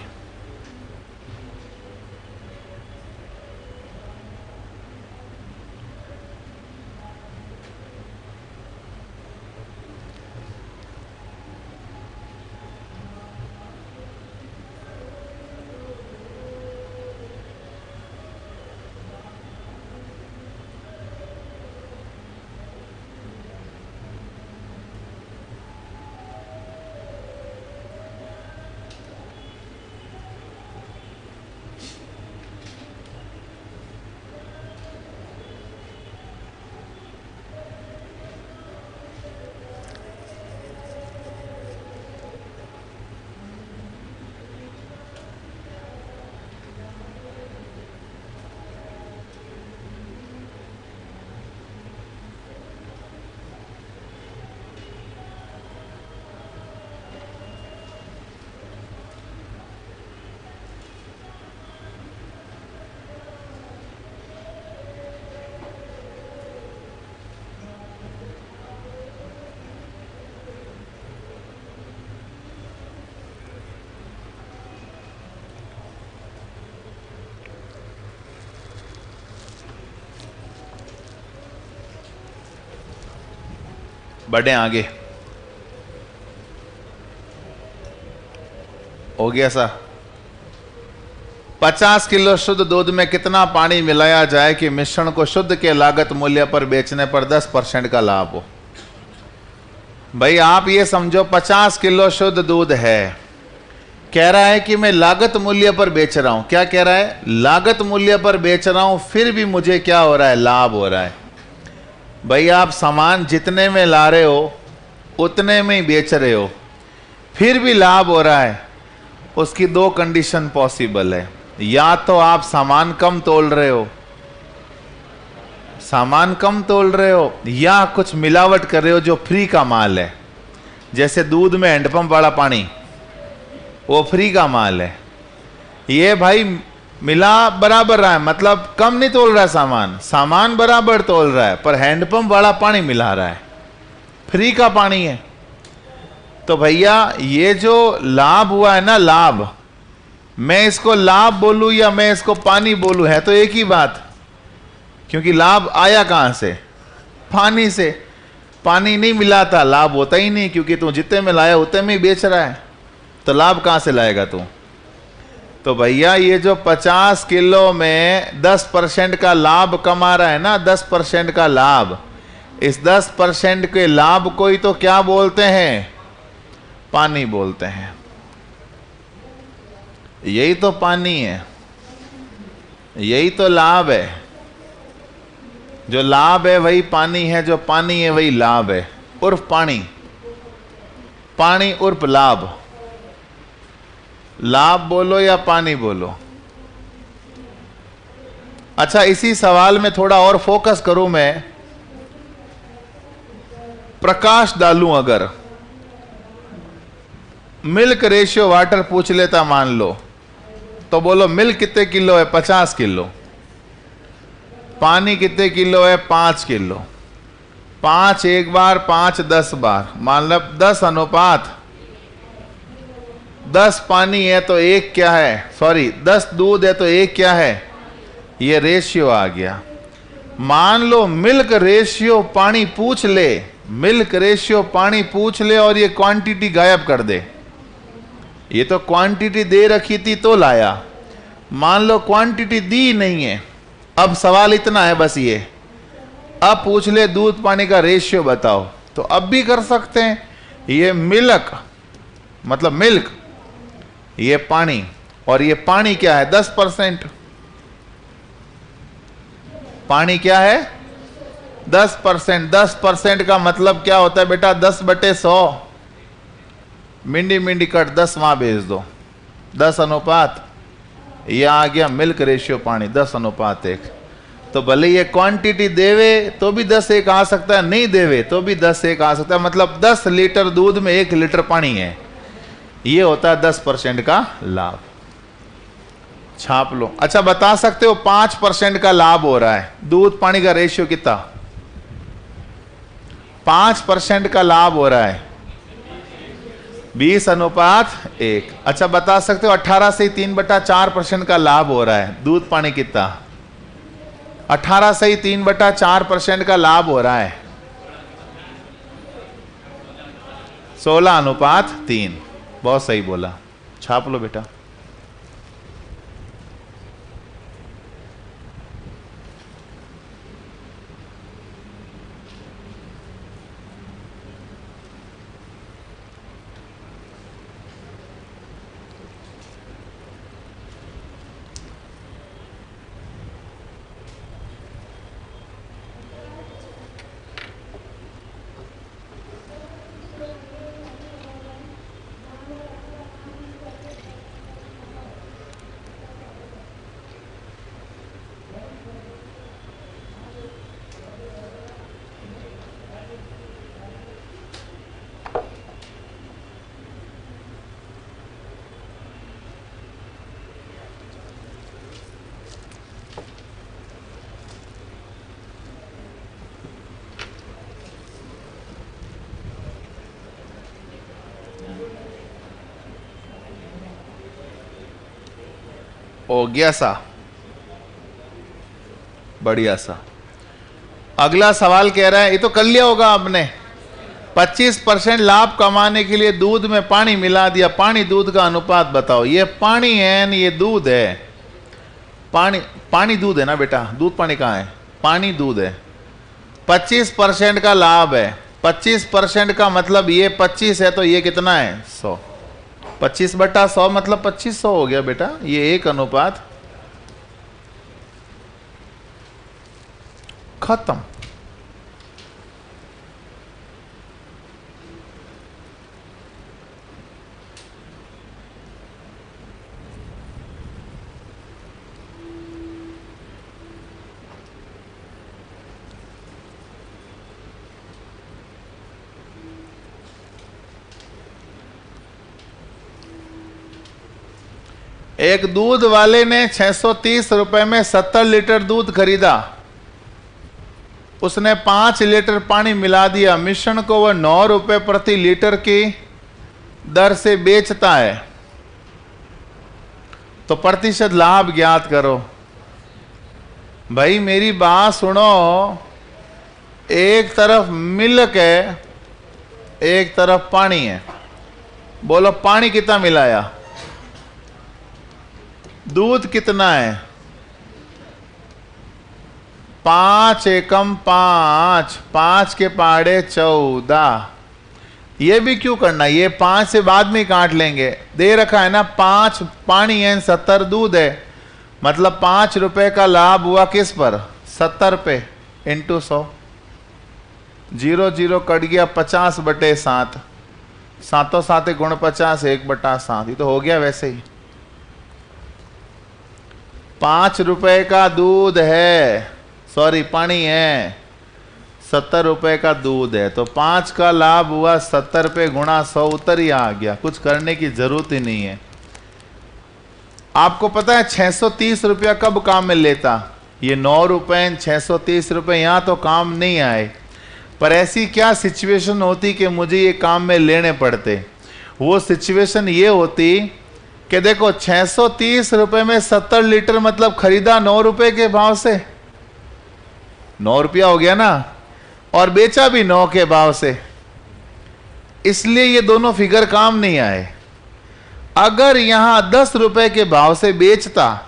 बढ़े आगे। हो गया सा? 50 किलो शुद्ध दूध में कितना पानी मिलाया जाए कि मिश्रण को शुद्ध के लागत मूल्य पर बेचने पर 10% का लाभ हो? भाई आप ये समझो 50 किलो शुद्ध दूध है, कह रहा है कि मैं लागत मूल्य पर बेच रहा हूं। क्या कह रहा है? लागत मूल्य पर बेच रहा हूं, फिर भी मुझे क्या हो रहा है? लाभ हो रहा है। भाई आप सामान जितने में ला रहे हो उतने में ही बेच रहे हो, फिर भी लाभ हो रहा है। उसकी 2 कंडीशन पॉसिबल है। या तो आप सामान कम तोल रहे हो, सामान कम तोल रहे हो, या कुछ मिलावट कर रहे हो जो फ्री का माल है। जैसे दूध में हैंडपंप वाला पानी, वो फ्री का माल है। ये भाई मिला बराबर रहा है, मतलब कम नहीं तोल रहा है सामान, सामान बराबर तोल रहा है, पर हैंडपंप वाला पानी मिला रहा है, फ्री का पानी है। तो भैया ये जो लाभ हुआ है ना, लाभ, मैं इसको लाभ बोलूं या मैं इसको पानी बोलूं, है तो एक ही बात। क्योंकि लाभ आया कहां से? पानी से। पानी नहीं मिलाता लाभ होता ही नहीं, क्योंकि तू जितने में लाया उतने में ही बेच रहा है, तो लाभ कहां से लाएगा तू? तो भैया ये जो 50 किलो में 10% का लाभ कमा रहा है ना, 10% का लाभ, इस 10% के लाभ को ही तो क्या बोलते हैं? पानी बोलते हैं। यही तो पानी है, यही तो लाभ है। जो लाभ है वही पानी है, जो पानी है वही लाभ है, उर्फ पानी। पानी उर्फ लाभ। लाभ बोलो या पानी बोलो। अच्छा, इसी सवाल में थोड़ा और फोकस करूं मैं, प्रकाश डालूं अगर, मिल्क रेशियो वाटर पूछ लेता मान लो, तो बोलो मिल्क कितने किलो है? 50 किलो। पानी कितने किलो है? 5 किलो। 5 एक बार, 5 10 बार, मान लो 10 अनुपात 10 पानी है तो 1 क्या है? सॉरी, 10 दूध है तो 1 क्या है? ये रेशियो आ गया। मान लो मिल्क रेशियो पानी पूछ ले, मिल्क रेशियो पानी पूछ ले और ये क्वांटिटी गायब कर दे। ये तो क्वांटिटी दे रखी थी तो लाया। मान लो क्वांटिटी दी नहीं है, अब सवाल इतना है बस ये, अब पूछ ले दूध पानी का रेशियो बताओ, तो अब भी कर सकते हैं। ये मिल्क मतलब मिल्क, ये पानी, और ये पानी क्या है? 10%। पानी क्या है? 10%। 10% का मतलब क्या होता है बेटा? 10/100। मिंडी मिंडी कट 10 वहां भेज दो, 10 अनुपात, ये आ गया मिल्क रेशियो पानी 10 अनुपात 1। तो भले ये क्वांटिटी देवे तो भी 10:1 आ सकता है, नहीं देवे तो भी 10:1 आ सकता है। मतलब 10 लीटर दूध में 1 लीटर पानी है। ये होता है 10% का लाभ। छाप लो। अच्छा, बता सकते हो 5% का लाभ हो रहा है, दूध पानी का रेशियो कितना? 5% का लाभ हो रहा है 20 अनुपात 1। अच्छा, बता सकते हो 18 से 3/4% का लाभ हो रहा है, दूध पानी कितना? 18 से 3/4% का लाभ हो रहा है 16 अनुपात 3। बहुत सही बोला, छाप लो बेटा। हो गया सा, बढ़िया सा। अगला सवाल कह रहा है, ये तो कर लिया होगा आपने, 25% लाभ कमाने के लिए दूध में पानी मिला दिया, पानी दूध का अनुपात बताओ। ये पानी है न ये दूध है? पानी दूध है ना बेटा, दूध पानी कहाँ है? पानी दूध है। 25% का लाभ है, 25% का मतलब ये 25 है तो ये कितना है? 100। 25/100 मतलब 2500 हो गया बेटा, ये 1 अनुपात खत्म। एक दूध वाले ने 630 रुपए में 70 लीटर दूध खरीदा, उसने 5 लीटर पानी मिला दिया, मिश्रण को वह 9 रुपए प्रति लीटर की दर से बेचता है, तो प्रतिशत लाभ ज्ञात करो। भाई मेरी बात सुनो, एक तरफ मिल्क है एक तरफ पानी है, बोलो पानी कितना मिलाया? दूध कितना है? 5 एकम 5, 5 के पहाड़े 14। ये भी क्यों करना, ये 5 से बाद में काट लेंगे, दे रखा है ना 5 पानी है 70 दूध है, मतलब 5 रुपए का लाभ हुआ किस पर? 70 पे इंटू 100, 0 0 कट गया 50/7, 7 7 गुण 50 1/7, ये तो हो गया वैसे ही। 5 रुपए का दूध है, सॉरी पानी है, 70 रुपए का दूध है, तो 5 का लाभ हुआ 70 पे गुणा 100, उतर ही आ गया, कुछ करने की जरूरत ही नहीं है। आपको पता है 630 रुपया कब काम में लेता? ये 9 रुपए 630 रुपए यहां तो काम नहीं आए, पर ऐसी क्या सिचुएशन होती कि मुझे ये काम में लेने पड़ते? वो सिचुएशन ये होती कि देखो 630 रुपए में 70 लीटर मतलब खरीदा 9 रुपए के भाव से, 9 रुपया हो गया ना, और बेचा भी 9 के भाव से, इसलिए ये दोनों फिगर काम नहीं आए। अगर यहां 10 रुपए के भाव से बेचता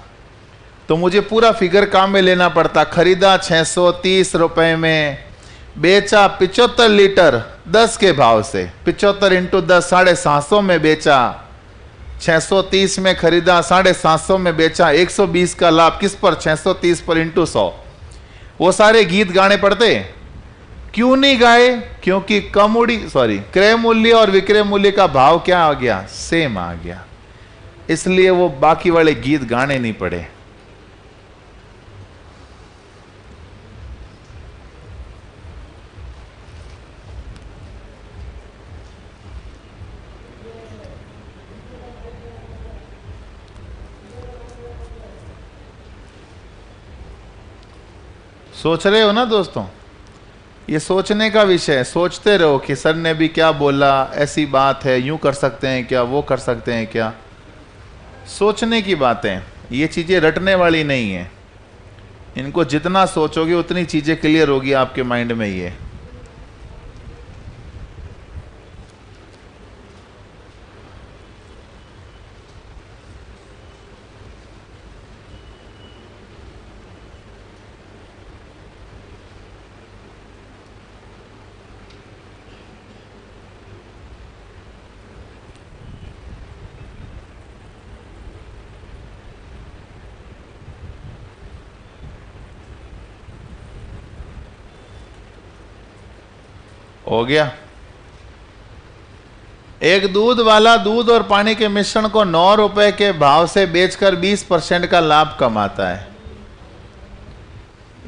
तो मुझे पूरा फिगर काम में लेना पड़ता। खरीदा 630 रुपए में, बेचा 75 लीटर 10 के भाव से, 75 इंटू 10 750 में बेचा, 630 में खरीदा 750 में बेचा, 120 का लाभ किस पर? 630 पर इंटू 100। वो सारे गीत गाने पड़ते, क्यों नहीं गाए? क्योंकि क्रय मूल्य और विक्रय मूल्य का भाव क्या आ गया? सेम आ गया, इसलिए वो बाकी वाले गीत गाने नहीं पड़े। सोच रहे हो ना दोस्तों? ये सोचने का विषय है, सोचते रहो कि सर ने भी क्या बोला, ऐसी बात है, यूं कर सकते हैं क्या, वो कर सकते हैं क्या, सोचने की बातें। ये चीज़ें रटने वाली नहीं है, इनको जितना सोचोगे उतनी चीज़ें क्लियर होगी आपके माइंड में। ये हो गया। एक दूध वाला दूध और पानी के मिश्रण को 9 रुपए के भाव से बेचकर 20% का लाभ कमाता है।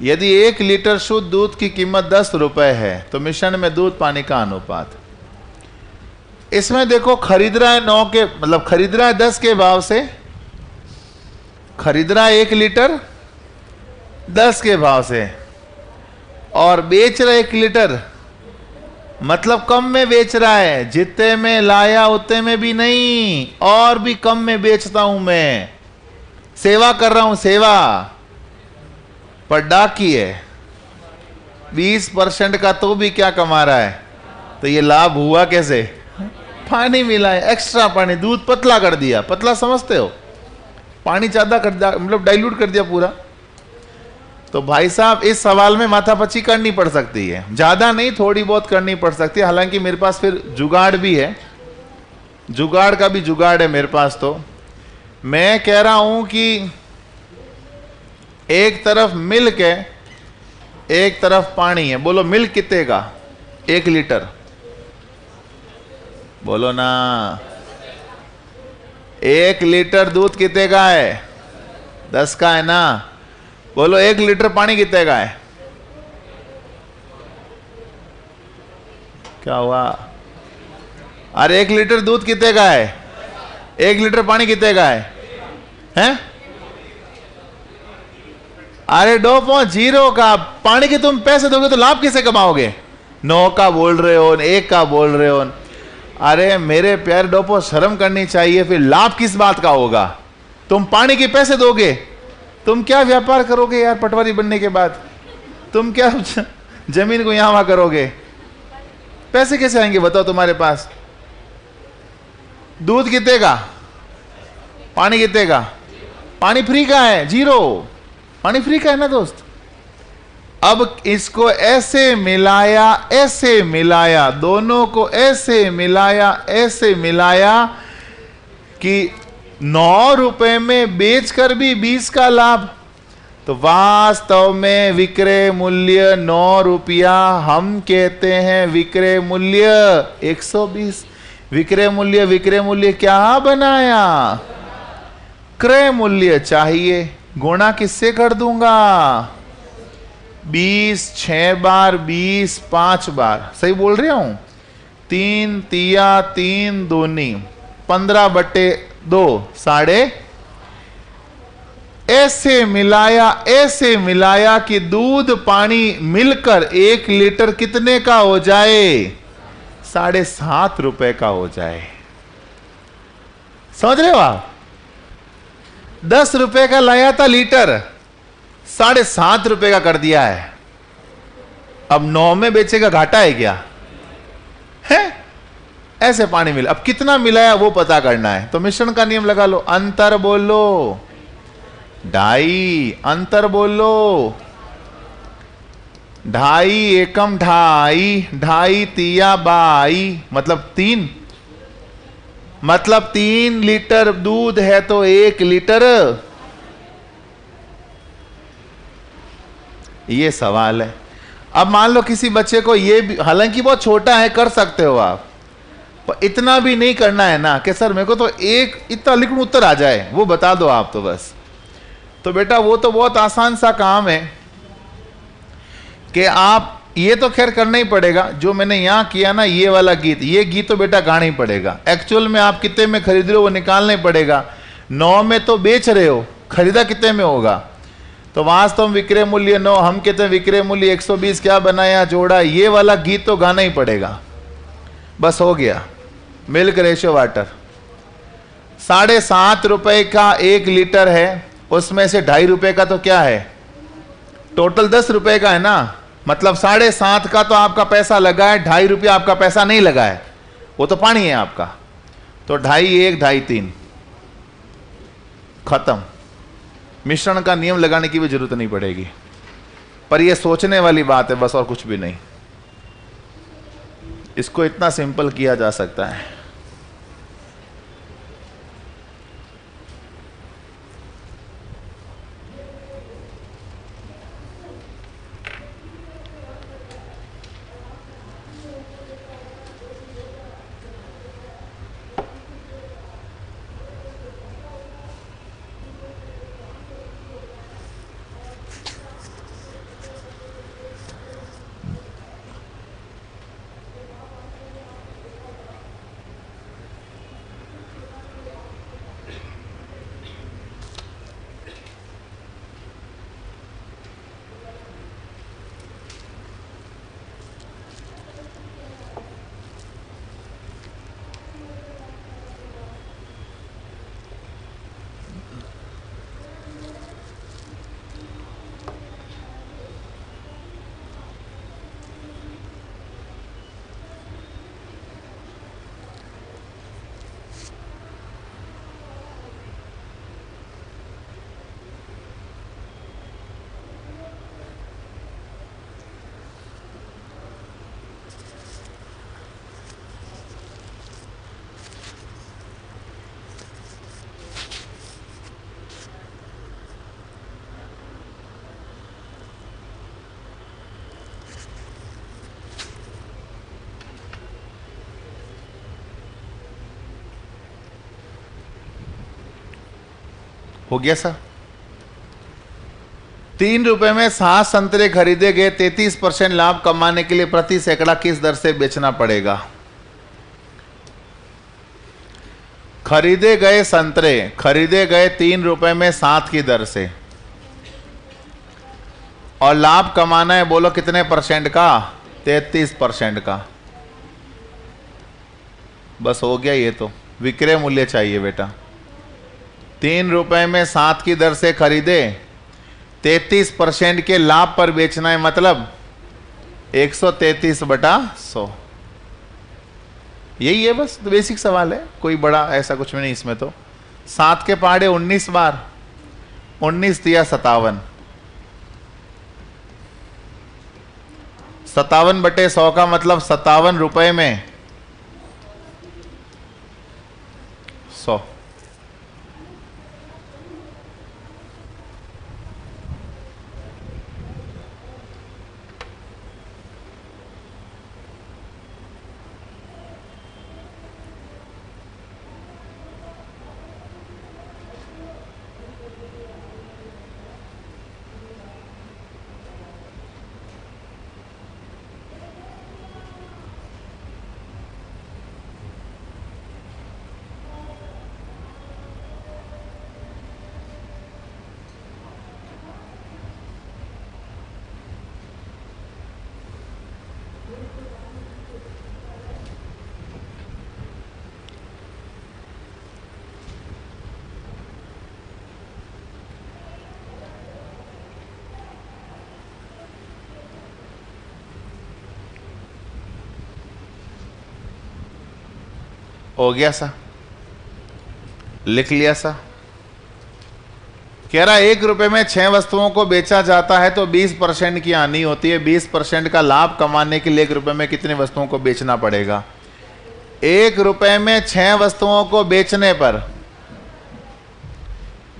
यदि 1 लीटर शुद्ध दूध की कीमत 10 रुपए है तो मिश्रण में दूध पानी का अनुपात, इसमें देखो खरीद रहा है 9 के, मतलब खरीद रहा है 10 के भाव से, खरीद रहा है 1 लीटर 10 के भाव से, और बेच रहा है 1 लीटर, मतलब कम में बेच रहा है, जितने में लाया उतने में भी नहीं, और भी कम में बेचता हूं मैं, सेवा कर रहा हूं, सेवा। पर डाकी है 20% का, तो भी क्या कमा रहा है? तो ये लाभ हुआ कैसे? पानी मिला है, एक्स्ट्रा पानी, दूध पतला कर दिया। पतला समझते हो? पानी ज्यादा कर दिया, मतलब डाइल्यूट कर दिया पूरा। तो भाई साहब इस सवाल में माथापच्ची करनी पड़ सकती है, ज्यादा नहीं, थोड़ी बहुत करनी पड़ सकती है। हालांकि मेरे पास फिर जुगाड़ भी है, जुगाड़ का भी जुगाड़ है मेरे पास। तो मैं कह रहा हूं कि एक तरफ मिल्क है, एक तरफ पानी है। बोलो मिल्क कितने का? 1 लीटर, बोलो ना। 1 लीटर दूध कितने का है? 10 का है ना। बोलो 1 लीटर पानी कितने का है? क्या हुआ? अरे 1 लीटर दूध कितने का है? 1 लीटर पानी कितने का है? हैं? अरे 2.0 का। पानी के तुम पैसे दोगे तो लाभ किसे कमाओगे? 9 का बोल रहे हो, 1 का बोल रहे हो। अरे मेरे प्यारे डोपो, शर्म करनी चाहिए। फिर लाभ किस बात का होगा? तुम पानी के पैसे दोगे, तुम क्या व्यापार करोगे यार? पटवारी बनने के बाद तुम क्या जमीन को यहां वहां करोगे? पैसे कैसे आएंगे बताओ तुम्हारे पास? दूध कितने का? पानी कितने का? पानी फ्री का है, 0, पानी फ्री का है ना दोस्त। अब इसको ऐसे मिलाया, दोनों को ऐसे मिलाया कि 9 रुपए में बेचकर भी 20 का लाभ। तो वास्तव में विक्रय मूल्य 9 रुपया, हम कहते हैं विक्रय मूल्य 120। विक्रय मूल्य क्या बनाया? क्रय मूल्य चाहिए, गुणा किससे कर दूंगा? 20 6 बार, 20 5 बार, सही बोल रहा हूं? 3 तिया 3 दूनी 15/2, साढ़े। ऐसे मिलाया कि दूध पानी मिलकर 1 लीटर कितने का हो जाए? 7.5 रुपए का हो जाए। समझ रहे हो आप? 10 रुपए का लाया था लीटर, 7.5 रुपए का कर दिया है। अब 9 में बेचेगा, घाटा है क्या? है? ऐसे पानी मिला। अब कितना मिलाया वो पता करना है, तो मिश्रण का नियम लगा लो। अंतर बोलो 2.5, अंतर बोलो 2.5 एकम 2.5, 2.5 तिया 22, मतलब 3, मतलब 3 लीटर दूध है तो 1 लीटर। ये सवाल है। अब मान लो किसी बच्चे को ये भी, हालांकि बहुत छोटा है, कर सकते हो आप, पर इतना भी नहीं करना है ना कि सर मेरे को तो एक इतना लिखूं उत्तर आ जाए, वो बता दो आप तो बस। तो बेटा वो तो बहुत आसान सा काम है कि आप, ये तो खैर करना ही पड़ेगा। जो मैंने यहां किया ना, ये वाला गीत, ये गीत तो बेटा गाना ही पड़ेगा। एक्चुअल में आप कितने में खरीद रहे हो वो निकालना ही पड़ेगा। 9 में तो बेच रहे हो, खरीदा कितने में होगा? तो वास्तव में विक्रय मूल्य 9, हम कहते हैं विक्रय मूल्य 120, क्या बनाया? जोड़ा। ये वाला गीत तो गाना ही पड़ेगा। बस हो गया। मिल्क रेशियो वाटर 7.5 रुपए का 1 लीटर है, उसमें से 2.5 रुपए का तो क्या है? टोटल 10 रुपए का है ना, मतलब 7.5 का तो आपका पैसा लगा है, 2.5 रुपया आपका पैसा नहीं लगा है, वो तो पानी है आपका। तो 2.5 1 2.5 3, खत्म। मिश्रण का नियम लगाने की भी जरूरत नहीं पड़ेगी, पर यह सोचने वाली बात है बस, और कुछ भी नहीं। इसको इतना सिंपल किया जा सकता है। हो गया सर। 3 रुपए में 7 संतरे खरीदे गए, 33% लाभ कमाने के लिए प्रति सैकड़ा किस दर से बेचना पड़ेगा? खरीदे गए संतरे खरीदे गए 3 रुपए में 7 की दर से, और लाभ कमाना है, बोलो कितने परसेंट का? 33% का। बस हो गया। ये तो विक्रय मूल्य चाहिए बेटा। 3 रुपए में 7 की दर से खरीदे, 33% के लाभ पर बेचना है, मतलब 133/100। यही है बस, तो बेसिक सवाल है, कोई बड़ा ऐसा कुछ भी नहीं इसमें। तो 7 के पहाड़े 19 बार, 19 दिया 57, 57/100 का मतलब 57 रुपए में 100। हो गया सा, लिख लिया सा। कह रहा 1 रुपए में 6 वस्तुओं को बेचा जाता है तो 20% की हानि होती है। 20% का लाभ कमाने के लिए 1 रुपए में कितनी वस्तुओं को बेचना पड़ेगा? 1 रुपए में 6 वस्तुओं को बेचने पर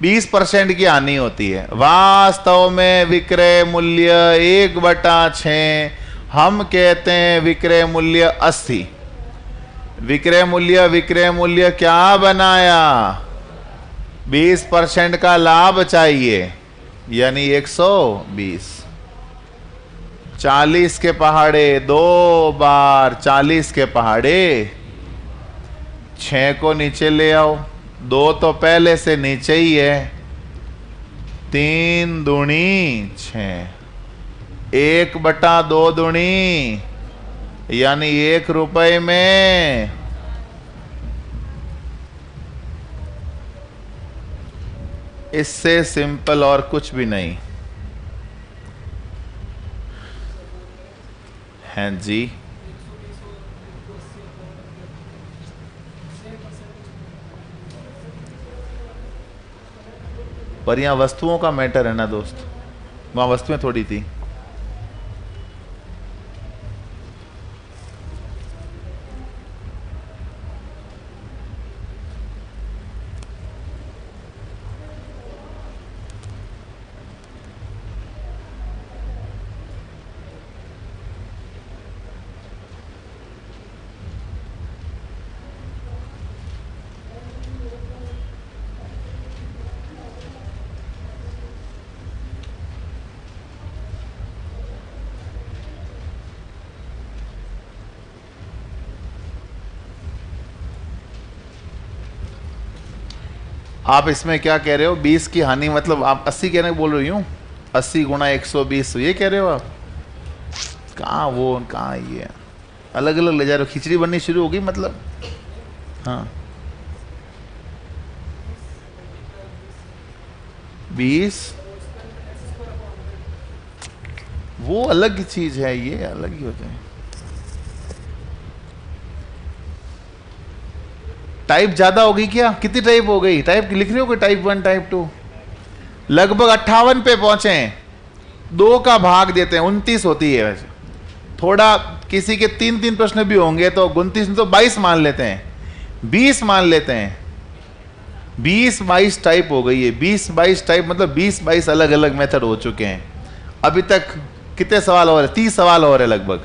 20% की हानि होती है। वास्तव में विक्रय मूल्य 1/6, हम कहते हैं विक्रय मूल्य 80। विक्रय मूल्य क्या बनाया? 20% का लाभ चाहिए, यानी 120। 40 के पहाड़े 2 बार, 40 के पहाड़े 6 को नीचे ले आओ, 2 तो पहले से नीचे ही है, 3 दूनी 6, 1/2 दूनी, यानी 1 रुपए में इससे सिंपल और कुछ भी नहीं है जी। पर यहां वस्तुओं का मैटर है ना दोस्त, वहां वस्तुएं थोड़ी थी। आप इसमें क्या कह रहे हो? 20 की हानि मतलब आप 80 कहने बोल रही हूँ, 80 गुणा 120 ये कह रहे हो आप? कहाँ वो कहाँ ये अलग अलग ले जा रहे हो, खिचड़ी बननी शुरू होगी मतलब। हाँ 20 वो अलग चीज है, ये अलग ही होते हैं। टाइप ज्यादा होगी क्या? कितनी टाइप हो गई? टाइप लिख रहे हो कि टाइप 1 टाइप 2? लगभग 58 पे पहुंचे हैं। 2 का भाग देते हैं 29 होती है वैसे। थोड़ा किसी के 3-3 प्रश्न भी होंगे तो 29 तो 22 मान लेते हैं, 20 मान लेते हैं। 20-22 टाइप हो गई है। 20-22 टाइप मतलब 20-22 अलग अलग मेथड हो चुके हैं। अभी तक कितने सवाल हो रहे? 30 सवाल हो रहे लगभग।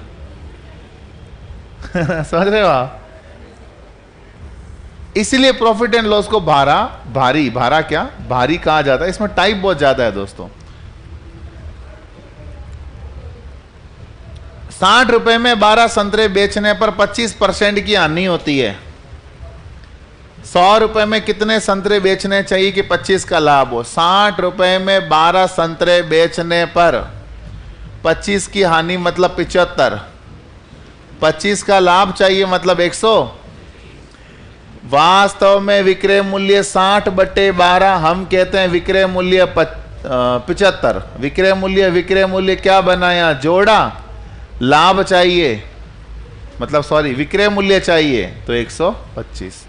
समझ रहे हो आप? इसलिए प्रॉफिट एंड लॉस को भारी कहा जाता है। इसमें टाइप बहुत ज्यादा है दोस्तों। 60 रुपए में 12 संतरे बेचने पर 25% की हानि होती है। 100 रुपए में कितने संतरे बेचने चाहिए कि 25 का लाभ हो? 60 रुपए में 12 संतरे बेचने पर 25 की हानि मतलब 75, 25 का लाभ चाहिए मतलब 100। वास्तव में विक्रय मूल्य 60/12, हम कहते हैं विक्रय मूल्य 75। विक्रय मूल्य क्या बनाया? जोड़ा। लाभ चाहिए मतलब सॉरी विक्रय मूल्य चाहिए तो 125।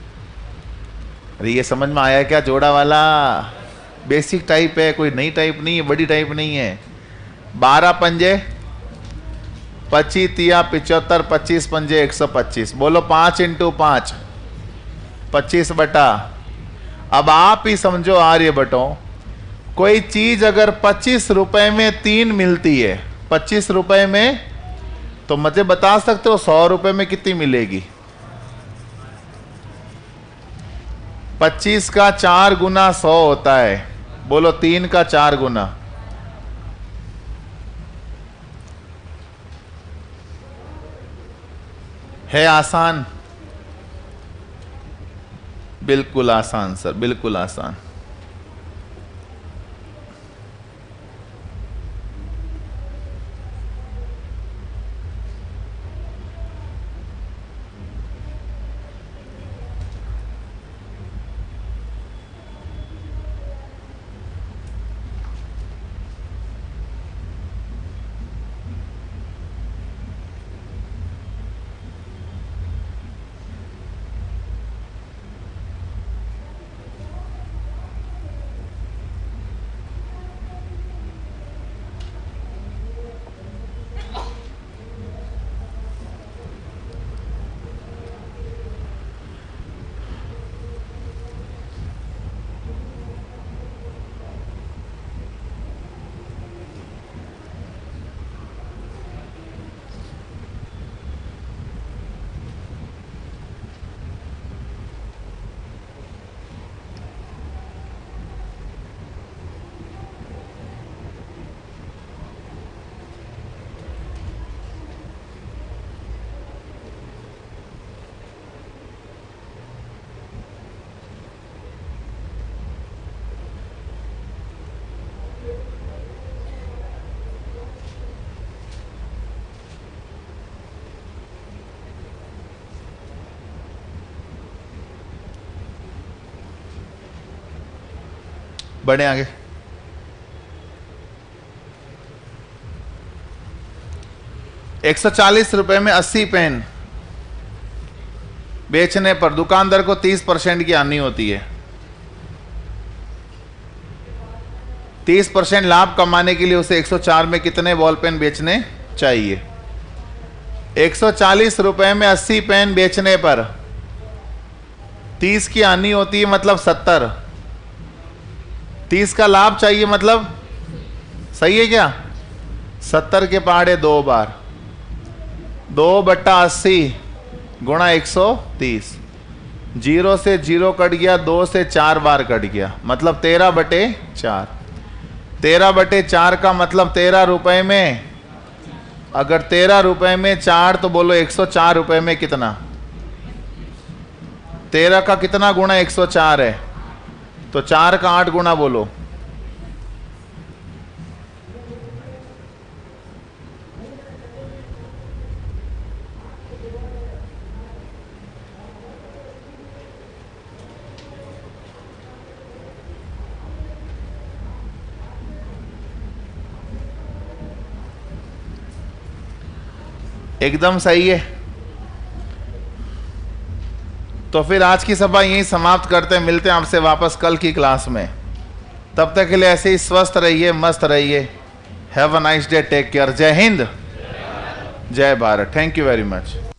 अरे ये समझ में आया क्या जोड़ा वाला? बेसिक टाइप है, कोई नई टाइप नहीं है, बड़ी टाइप नहीं है। 12 पंजे 25 तिया 75, 25 पंजे 125। बोलो 5 इंटू 5 25 बटा। अब आप ही समझो आर्यभट्टों, कोई चीज अगर 25 रुपए में 3 मिलती है, 25 रुपए में, तो मुझे बता सकते हो 100 रुपए में कितनी मिलेगी? 25 का 4 गुना 100 होता है। बोलो 3 का 4 गुना। है आसान? बिल्कुल आसान सर, बिल्कुल आसान। बढ़े आगे। ₹140 में 80 पेन बेचने पर दुकानदार को 30% की हानि होती है। 30% लाभ कमाने के लिए उसे 104 में कितने बॉल पेन बेचने चाहिए? 140 रुपए में 80 पेन बेचने पर 30 की हानि होती है, मतलब 70। 30 का लाभ चाहिए, मतलब सही है क्या? 70 के पहाड़े 2 बार, 2/80 गुणा 130। 0 से 0 कट गया, 2 से 4 बार कट गया, मतलब 13/4। 13/4 का मतलब 13 रुपए में, अगर 13 रुपए में 4 तो बोलो 104 रुपए में कितना? 13 का कितना गुणा 104 है? तो 4 का 8 गुना बोलो। एकदम सही है। तो फिर आज की सभा यहीं समाप्त करते हैं, मिलते हैं आपसे वापस कल की क्लास में। तब तक के लिए ऐसे ही स्वस्थ रहिए, मस्त रहिए। Have a nice day, take care. जय हिंद, जय Bharat. Thank you very much.